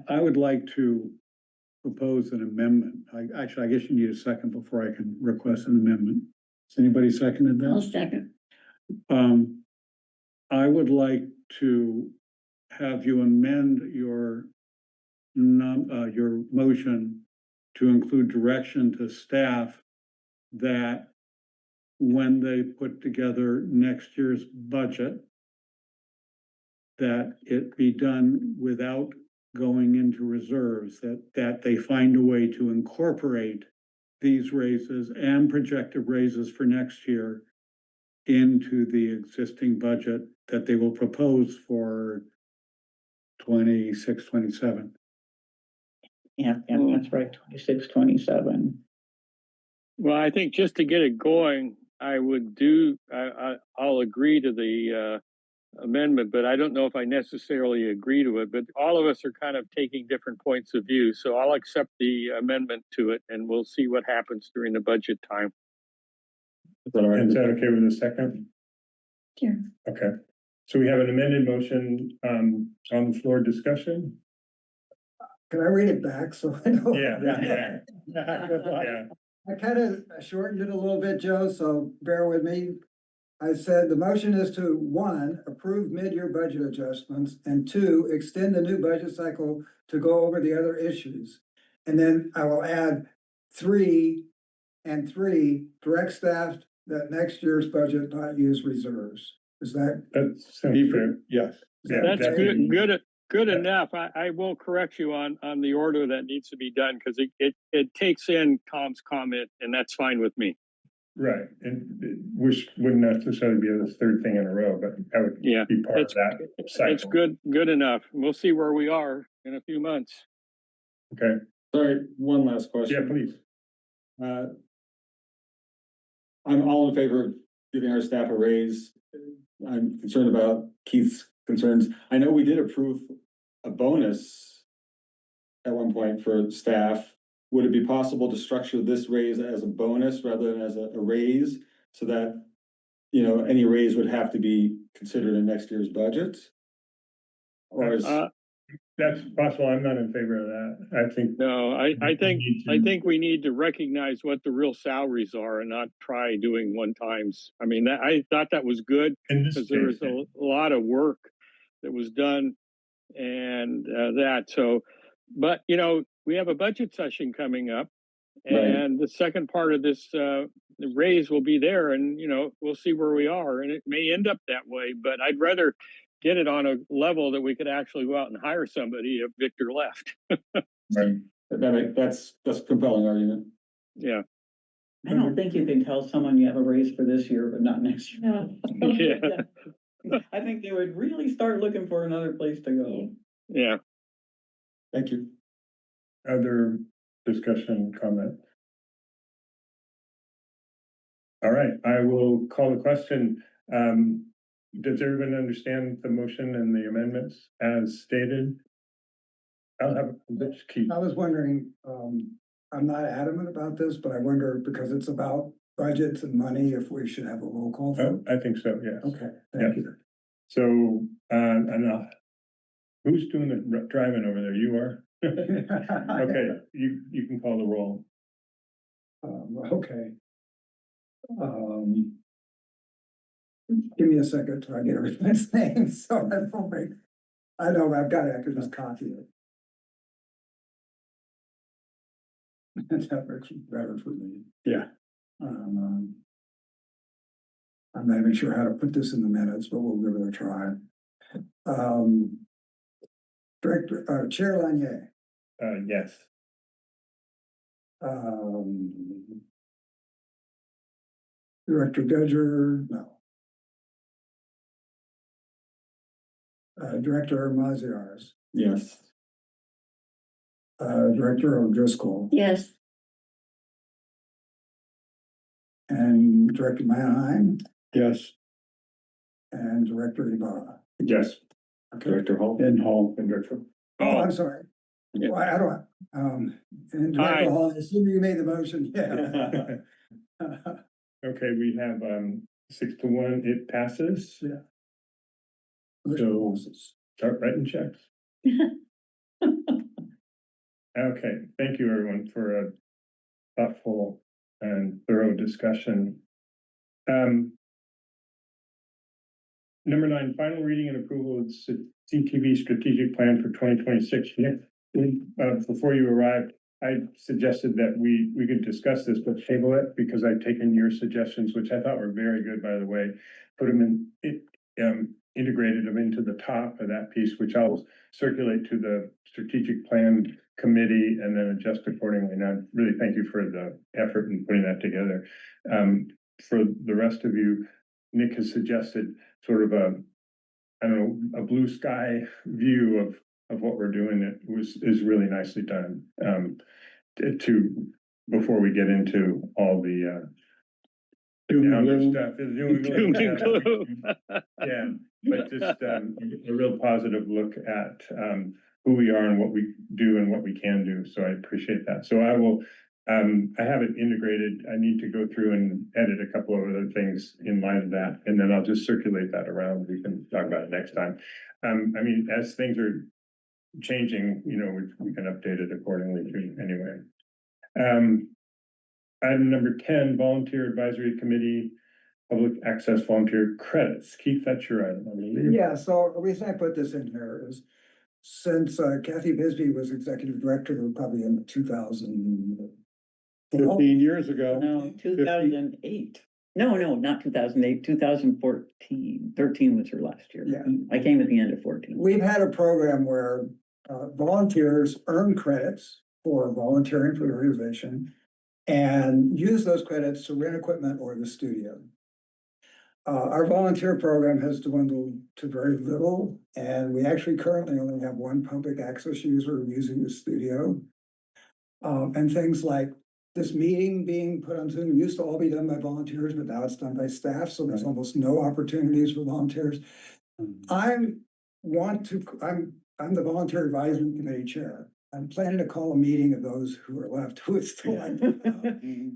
I would like to propose an amendment. I guess you need a second before I can request an amendment. Has anybody seconded I'll that? second. I would like to have you amend your motion to include direction to staff that when they put together next year's budget, that it be done without going into reserves, that they find a way to incorporate these raises and projected raises for next year into the existing budget that they will propose for 26, 27. Yeah, that's right, 26, 27. Well, I think just to get it going, I'll agree to the amendment, but I don't know if I necessarily agree to it. But all of us are kind of taking different points of view, so I'll accept the amendment to it, and we'll see what happens during the budget time. Is that all right? Is that okay with a second? Sure. Okay, so we have an amended motion on the floor. Discussion. Can I read it back so I know? Yeah. I kind of shortened it a little bit, Joe, so bear with me. I said the motion is to, 1, approve mid-year budget adjustments, and 2, extend the new budget cycle to go over the other issues. And then I will add 3, direct staff that next year's budget not use reserves. Is that? That's fair. Yes. Yeah, That's definitely. good enough. I will correct you on the order that needs to be done, because it takes in Tom's comment, and that's fine with me. Right, and which wouldn't necessarily be the third thing in a row, but that would be part of that cycle. It's good enough. We'll see where we are in a few months. Okay, Sorry, one last question. yeah, please. I'm all in favor of giving our staff a raise. I'm concerned about Keith's concerns. I know we did approve a bonus at one point for staff. Would it be possible to structure this raise as a bonus rather than as a raise, so that, any raise would have to be considered in next year's budget? Or is That's possible. I'm not in favor of that. I think. No, I think we need to recognize what the real salaries are and not try doing one times. I mean, I thought that was good, because there was a lot of work that was done, and so, but we have a budget session coming up, and the second part of this the raise will be there, and we'll see where we are, and it may end up that way, but I'd rather get it on a level that we could actually go out and hire somebody if Victor left. right? That's a compelling argument. Yeah. I don't think you can tell someone you have a raise for this year, but not next year. Yeah. I think they would really start looking for another place to go. Yeah. Thank you. Other discussion, comment? All right, I will call the question. Does everyone understand the motion and the amendments as stated? Let's keep. I was wondering, I'm not adamant about this, but I wonder, because it's about budgets and money, if we should have a roll call Oh, vote. I think so, yes. Okay, thank you. So, and who's doing the driving over there? You are? Okay, you can call the roll. Okay. Give me a second till I get everybody's name, so I don't make, I know, I've got it, I could just copy it. That works better for me. Yeah. I'm not even sure how to put this in the minutes, but we'll give it a try. Director, Chair Lanier. Yes. Director Gudger, no. Director Maziarz, Yes. Director O'Driscoll, Yes, and Director Manheim, Yes, and Director Ibarra. Yes. Okay. Director Hall. in Hall. And Director. Oh, I'm sorry. Yeah. Well, I don't, and Aye. Director Hall, I assume you made the motion, yeah. Okay, we have 6-1, it passes. Yeah. So start writing checks. Okay, thank you everyone for a thoughtful and thorough discussion. Number 9, final reading and approval of the CTV strategic plan for 2026. Before you arrived, I suggested that we could discuss this, but table it because I've taken your suggestions, which I thought were very good, by the way. Put them integrated them into the top of that piece, which I'll circulate to the strategic plan committee and then adjust accordingly. And I really thank you for the effort in putting that together. For the rest of you, Nick has suggested sort of I don't know, a blue sky view of what we're doing. Is really nicely done. Before we get into all the Doom and downer gloom. stuff. Doom and gloom. Yeah, but just a real positive look at who we are and what we do and what we can do. So I appreciate that. So I will, I have it integrated. I need to go through and edit a couple of other things in light of that, and then I'll just circulate that around. We can talk about it next time. I mean, as things are changing, you know, we can update it accordingly too, anyway. Item number 10, Volunteer Advisory Committee, Public Access Volunteer Credits. Keith, that's your item, I believe. Yeah, so the reason I put this in here is since Kathy Bisbee was executive director probably in 2000. 15 years ago. No, 2008. No, not 2008, 2014. 13 was her last year. Yeah. I came at the end of 14. We've had a program where volunteers earn credits for volunteering for the organization and use those credits to rent equipment or the studio. Our volunteer program has dwindled to very little, and we actually currently only have one public access user using the studio. And things like this meeting being put on Zoom used to all be done by volunteers, but now it's done by staff, so there's almost no opportunities for volunteers. I'm the volunteer advisory committee chair. I'm planning to call a meeting of those who are left, who is still like, to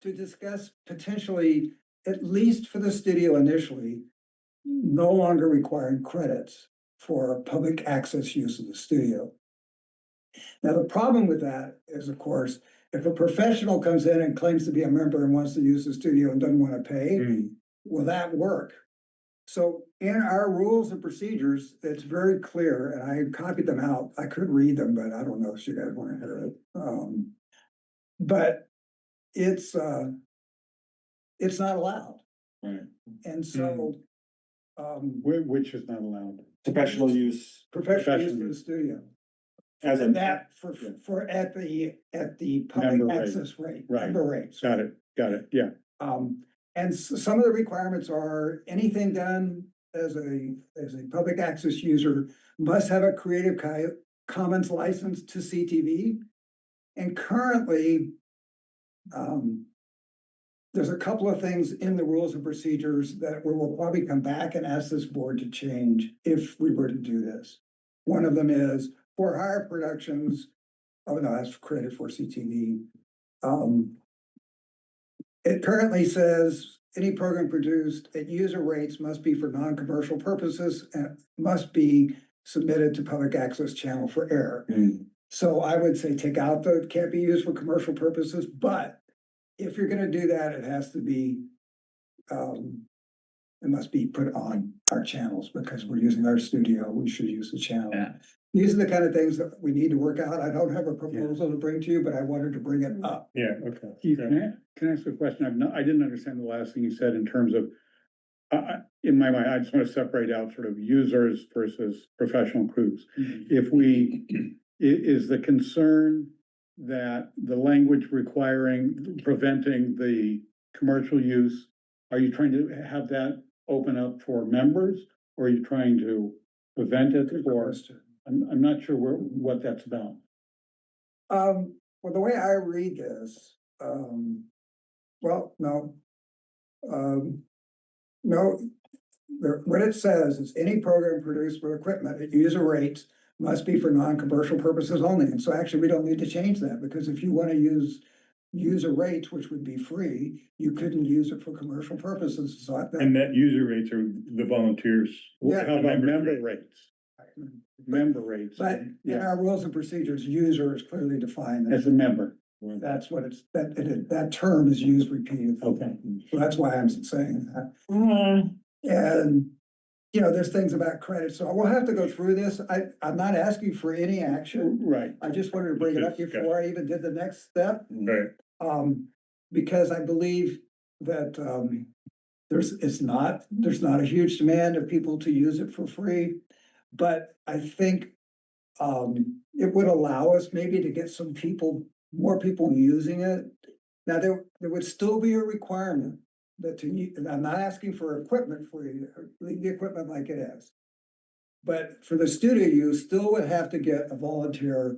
discuss potentially, at least for the studio initially, no longer requiring credits for public access use of the studio. Now, the problem with that is, of course, if a professional comes in and claims to be a member and wants to use the studio and doesn't want to pay, will that work? So in our rules and procedures, it's very clear, and I copied them out. I could read them, but I don't know if you guys want to hear it. But it's not allowed. Right. And so, Which is not allowed. Professional use professional use of the studio. as a. And that for at the public Member rate. access rate. Right. Member rates. Got it, yeah. And some of the requirements are anything done as a public access user must have a Creative Commons license to CTV. And currently, there's a couple of things in the rules and procedures that we will probably come back and ask this board to change if we were to do this. One of them is for hire productions, oh no, that's credit for CTV. It currently says any program produced at user rates must be for non-commercial purposes and must be submitted to public access channel for air. So I would say take out the can't be used for commercial purposes, but if you're gonna do that, it has to be, it must be put on our channels because we're using our studio, we should use the channel. Yeah. These are the kind of things that we need to work out. I don't have a proposal to bring to you, but I wanted to bring it up. Yeah, okay. Keith, Yeah. can I ask a question? I didn't understand the last thing you said in terms of, in my mind, I just want to separate out sort of users versus professional crews. If we, is the concern that the language preventing the commercial use, are you trying to have that open up for members? Or are you trying to prevent it for, I'm not sure what that's about. Well, the way I read this, well, no. No, what it says is any program produced for equipment at user rates must be for non-commercial purposes only. And so actually, we don't need to change that because if you want to use user rates, which would be free, you couldn't use it for commercial purposes. So And that user rates are the volunteers. Yeah. How about member rate. rates? Member rates. But in Yeah, our rules and procedures, user is clearly defined. as a member. That's what it's, that term is used repeatedly. Okay. So that's why I'm saying that. And, you know, there's things about credit, so we'll have to go through this. I'm not asking for any action. Right. I just wanted to bring it up before I even did the next step. Right. Because I believe that, there's not a huge demand of people to use it for free. But I think, it would allow us maybe to get more people using it. Now, there would still be a requirement that and I'm not asking for equipment for you, leave the equipment like it is. But for the studio, you still would have to get a volunteer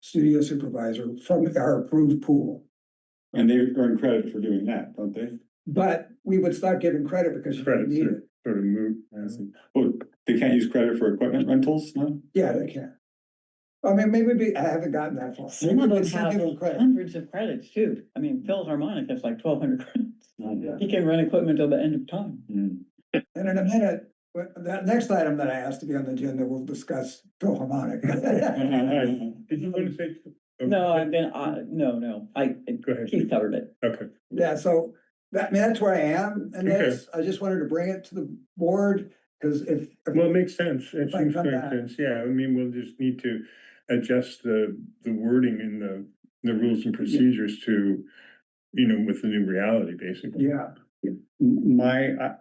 studio supervisor from our approved pool. And they earn credit for doing that, don't they? But we would start giving credit because you don't Credits need are it. sort of moot. Well, they can't use credit for equipment rentals, no? Yeah, they can. I mean, I haven't gotten that far. Some Maybe of we them should have give them credit. hundreds of credits too. I mean, Phil's harmonic has like 1,200 credits. Yeah. He can run equipment till the end of time. And in a minute, that next item that I asked to be on the agenda, we'll discuss Philharmonic. Did you want to say? No, I've been, no, Go ahead. Keith covered it. Okay. Yeah, so that's where I am, and Okay. I just wanted to bring it to the board, because if. Well, it makes sense. It If I seems to come make back. sense. Yeah, I mean, we'll just need to adjust the wording in the rules and procedures to, with the new reality, basically. Yeah,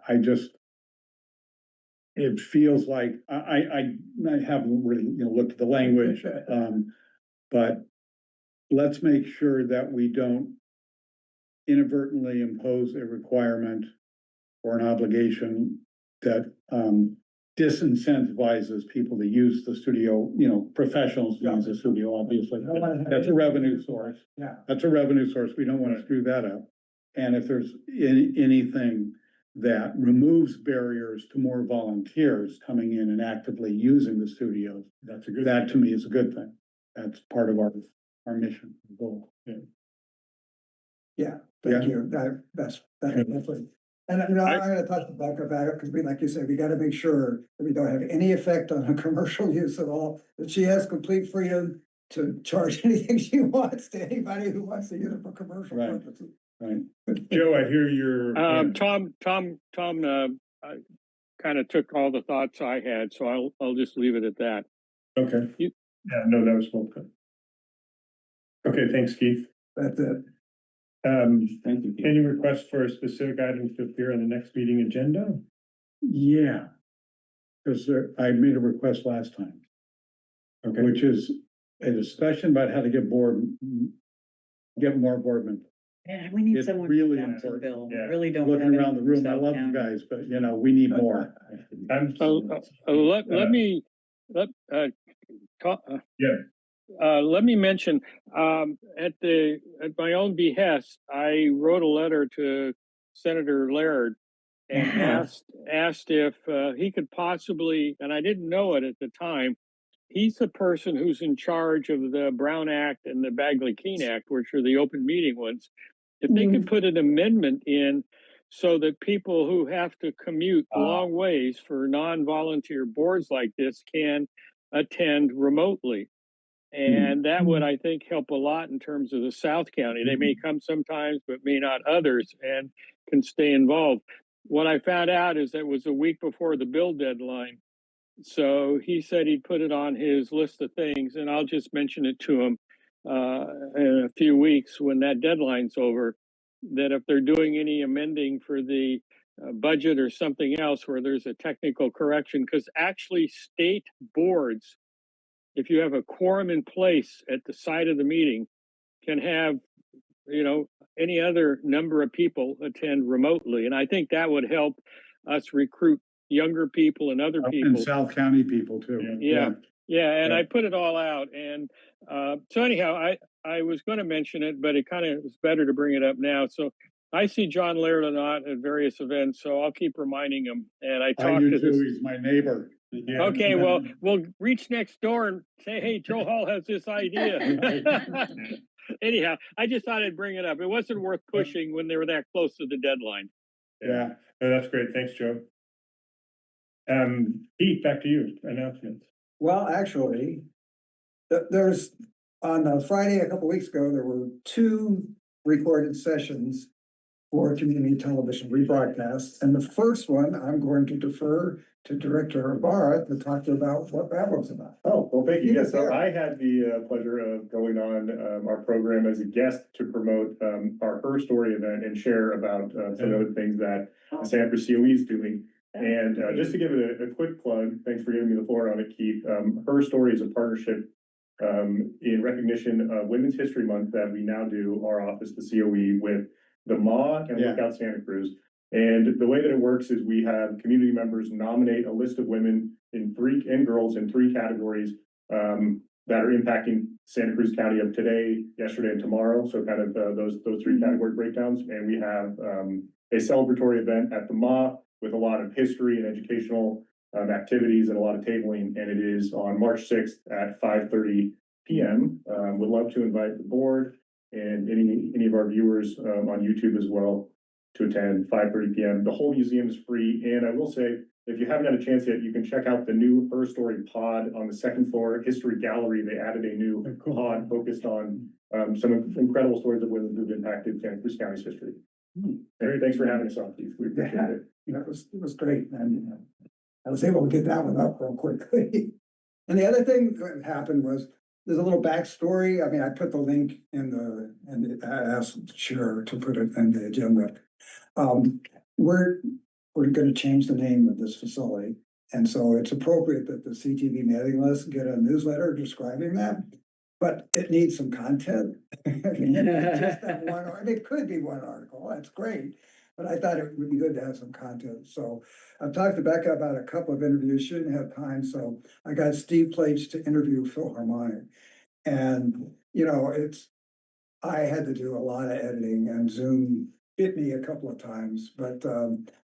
I just. It feels like, I haven't really, looked at the language, but let's make sure that we don't inadvertently impose a requirement or an obligation that, disincentivizes people to use the studio, professionals to use the studio, obviously. That's a revenue source. yeah. That's a revenue source. We don't want to screw that up. And if there's anything that removes barriers to more volunteers coming in and actively using the studios, That's a good. that to me is a good thing. That's part of our mission, goal. Yeah, thank you, that's definitely. And I'm gonna talk to Becca about it, because like you said, we gotta make sure that we don't have any effect on her commercial use at all, that she has complete freedom to charge anything she wants to anybody who wants to use it for commercial Right. purposes. Right. Joe, I hear your. Tom, kind of took all the thoughts I had, so I'll just leave it at that. Okay. You- Yeah, no, that was well put. Okay, thanks, Keith. That's it. Thank you. Any requests for specific items to appear on the next meeting agenda? Yeah. Because I made a request last time, Okay, which is a discussion about how to get more board members. Yeah, we need It's someone. really from Jacksonville. important. We Yeah. Really don't. Looking have around the anyone room, from I South love you County. guys, but we need more. Let me mention, at my own behest, I wrote a letter to Senator Laird and Yeah. asked if he could possibly, and I didn't know it at the time, he's the person who's in charge of the Brown Act and the Bagley-Keene Act, which are the open meeting ones. If they could put an amendment in so that people who have to commute long ways for non-volunteer boards like this can attend remotely. And that would, I think, help a lot in terms of the South County. They may come sometimes, but may not others, and can stay involved. What I found out is that it was a week before the bill deadline. So he said he'd put it on his list of things, and I'll just mention it to him in a few weeks when that deadline's over, that if they're doing any amending for the budget or something else where there's a technical correction, because actually state boards, if you have a quorum in place at the site of the meeting, can have, you know, any other number of people attend remotely. And I think that would help us recruit younger people and other And people. South County people too. Yeah. And Yeah. I put it all out. And so anyhow, I was going to mention it, but it kind of is better to bring it up now. So I see John Laird a lot at various events, so I'll keep reminding him. And I I talked do to too. this. He's my neighbor. Yeah. Okay, well, we'll reach next door and say, hey, Joe Hall has this idea. Anyhow, I just thought I'd bring it up. It wasn't worth pushing when they were that close to the deadline. Yeah. No, that's great. Thanks, Joe. Pete, back to you. Announcements. Well, actually, there's, on Friday, a couple weeks ago, there were 2 recorded sessions for community television rebroadcasts. And the first one, I'm going to defer to Director Ibarra to talk to you about what that was about. Oh, well, thank you. You Yes, were so there. I had the pleasure of going on our program as a guest to promote our Her Story event and share about some of the things that the Santa Cruz COE is doing. And just to give it a quick plug, thanks for giving me the floor on it, Keith. Her Story is a partnership in recognition of Women's History Month that we now do, our office, the COE, with the MA and Yeah. Lookout Santa Cruz. And the way that it works is we have community members nominate a list of women and girls in 3 categories that are impacting Santa Cruz County of today, yesterday, and tomorrow. So kind of those 3 category breakdowns. And we have a celebratory event at the MA with a lot of history and educational activities and a lot of tabling. And it is on March 6th at 5:30 p.m. Would love to invite the board and any of our viewers on YouTube as well to attend 5:30 p.m. The whole museum is free. And I will say, if you haven't had a chance yet, you can check out the new Her Story pod on the 2nd floor History Gallery. They added a new pod focused on some incredible stories of women who've impacted Santa Cruz County's history. Great, thanks for having us on, Keith. We appreciate it. It was great. And I was able to get that one up real quickly. And the other thing that happened was, there's a little backstory. I mean, I put the link in I asked the chair to put it in the agenda. We're gonna change the name of this facility. And so it's appropriate that the CTV mailing list get a newsletter describing that. But it needs some content. Just that one, I mean, it could be one article, that's great. But I thought it would be good to have some content. So I've talked to Becca about a couple of interviews. She didn't have time, so I got Steve Plates to interview Phil Harmonic. And, you know, I had to do a lot of editing, and Zoom bit me a couple of times, but,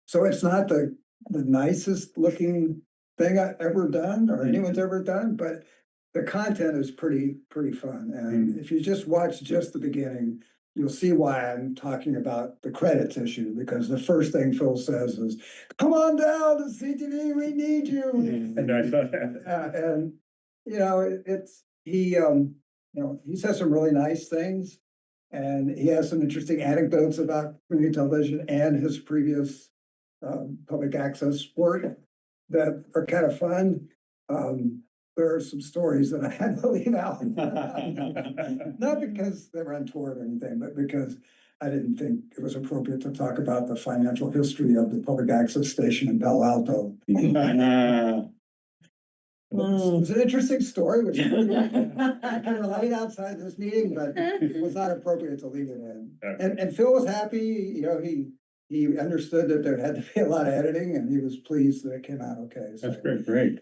so it's not the nicest looking thing I've ever done or anyone's ever done, but the content is pretty fun. And if you just watch just the beginning, you'll see why I'm talking about the credits issue, because the first thing Phil says is, come on down to CTV, we need you. And I thought that. And, you know, he says some really nice things. And he has some interesting anecdotes about community television and his previous public access work that are kind of fun. There are some stories that I had to leave out. Not because they were untoward or anything, but because I didn't think it was appropriate to talk about the financial history of the public access station in Palo Alto. It was an interesting story, which I can relate outside this meeting, but it was not appropriate to leave it in. And Phil was happy, you know, he understood that there had to be a lot of editing, and he was pleased that it came out okay. So, That's great.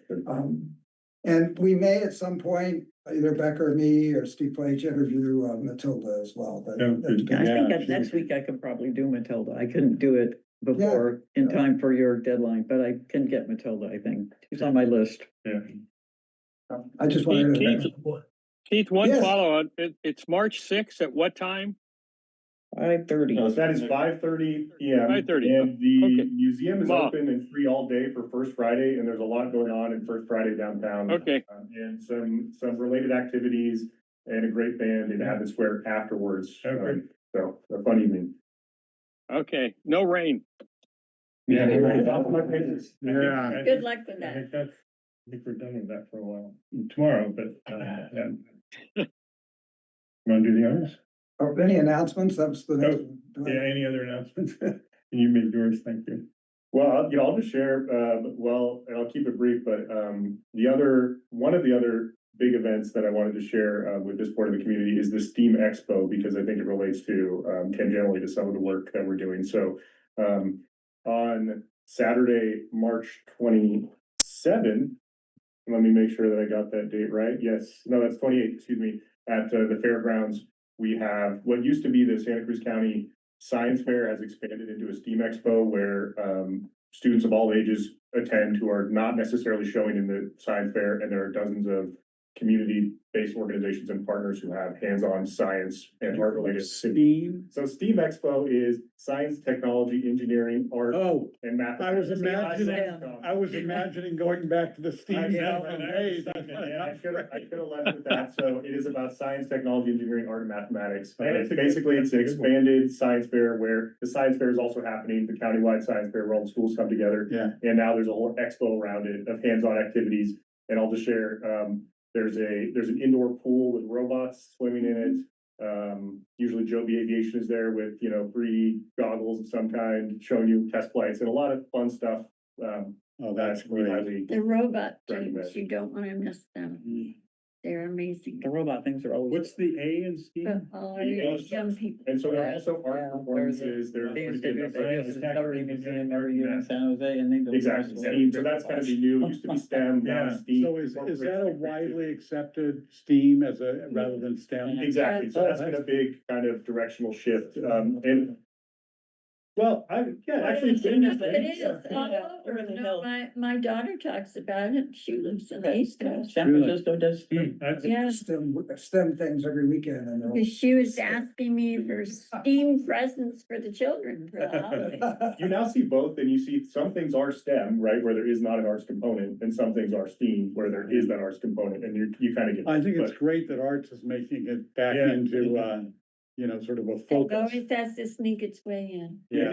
and we may at some point, either Becca or me or Steve Plage interview Matilda as well. But Yeah, that depends. I think that she next week I could probably do Matilda. I couldn't do it before in Yeah. time for your deadline, but I can get Matilda, I think. She's on my list. Yeah. I just wanted Keith, to. Keith, one Yes. follow-up. It's March sixth at what time? 5:30. That is 5:30 PM. 5:30, And the okay. museum is Wow. open and free all day for First Friday, and there's a lot going on in First Friday downtown. Okay. And some related activities and a great band in Abbott Square afterwards. Okay. So a fun evening. Okay, no rain. Yeah. Yeah. Good luck with I that. think we're done with that for a while, tomorrow, but, yeah. Want to do the honors? Or any announcements? That's the next. one. Yeah, any other announcements? Can you make yours? Thank you. Well, I'll just share, and I'll keep it brief, but, one of the other big events that I wanted to share, with this board of the community is the STEAM Expo, because I think it relates to, tangentially to some of the work that we're doing. So, on Saturday, March 27, let me make sure that I got that date right. Yes, no, that's 28, excuse me, at, the fairgrounds. We have what used to be the Santa Cruz County Science Fair has expanded into a STEAM Expo where students of all ages attend who are not necessarily showing in the science fair, and there are dozens of community-based organizations and partners who have hands-on science and art-related. STEAM. So STEAM Expo is science, technology, engineering, art, Oh, and math. I was imagining going back to the STEAM. days. I could have left with that. So it is about science, technology, engineering, art, and mathematics. And That's it's an good. expanded science fair where the science fair is also happening, the countywide science fair where all the schools come together. Yeah. And now there's a whole expo around it of hands-on activities. And I'll just share, there's an indoor pool with robots swimming in it. Usually Joby Aviation is there with, 3D goggles of some kind, showing you test flights and a lot of fun stuff. Oh, that's we great. highly The robot Recommend. teams, you don't wanna miss them. They're amazing. The robot things are always. What's the A in For STEAM? all The your A- young people. And so there are Yeah, also yeah, art performances, They there's. used to do the Discovery Museum every year in San Jose and they do. Exactly, STEAM, so that's kind of the new, it used to be STEM, now it's STEAM. So is that a widely accepted STEAM rather than STEM? Exactly, so that's been a big kind of directional shift, and. Well, actually. It is Yeah. all over. Really No, help. my daughter talks about it. She lives in the East Coast. San Francisco does. That's Yeah, STEM things every weekend and they're all. because she was asking me for STEAM presents for the children for the holidays. You now see both, and you see some things are STEM, right, where there is not an arts component, and some things are STEAM, where there is that arts component, and you kind of get. I think it's but- great that arts is making it back Yeah. into, sort of a It focus. always has to sneak its way in. Yeah, I'll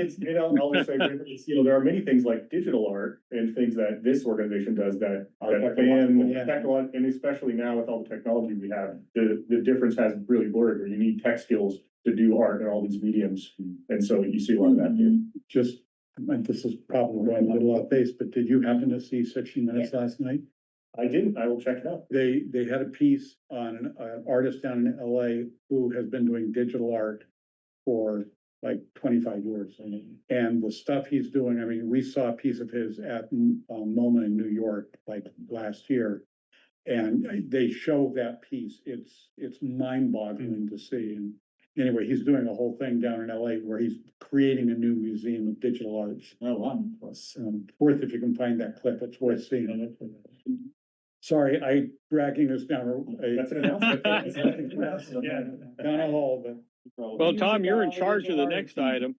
just say, it's, there are many things like digital art and things that this organization does that Yeah. and especially now with all the technology we have, the difference has really blurred, where you need tech skills to do art in all these mediums, and so you see a lot of that here. Just, and this is probably going a little off base, but did you happen to see 60 Minutes last night? I didn't, I will check it out. They had a piece on an artist down in LA who has been doing digital art for like 25 years. And the stuff he's doing, I mean, we saw a piece of his at MoMA in New York like last year. And they show that piece. It's mind-boggling to see. And anyway, he's doing a whole thing down in LA where he's creating a new museum of digital arts. Oh, wow. It's worth, if you can find that clip, it's worth seeing. Sorry, I dragging this down That's an announcement. Yeah. down a hole, but, Well, Tom, you're in charge of the next item.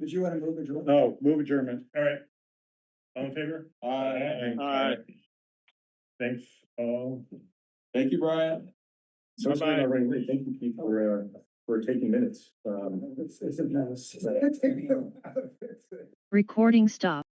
Did you want to move it? Joel? oh, move adjournment. All right. All in favor? Aye. Thanks, all. Thank you, Brian. So it's Bye-bye. really, thank you, Keith, for taking minutes. It's a mess. Recording stop.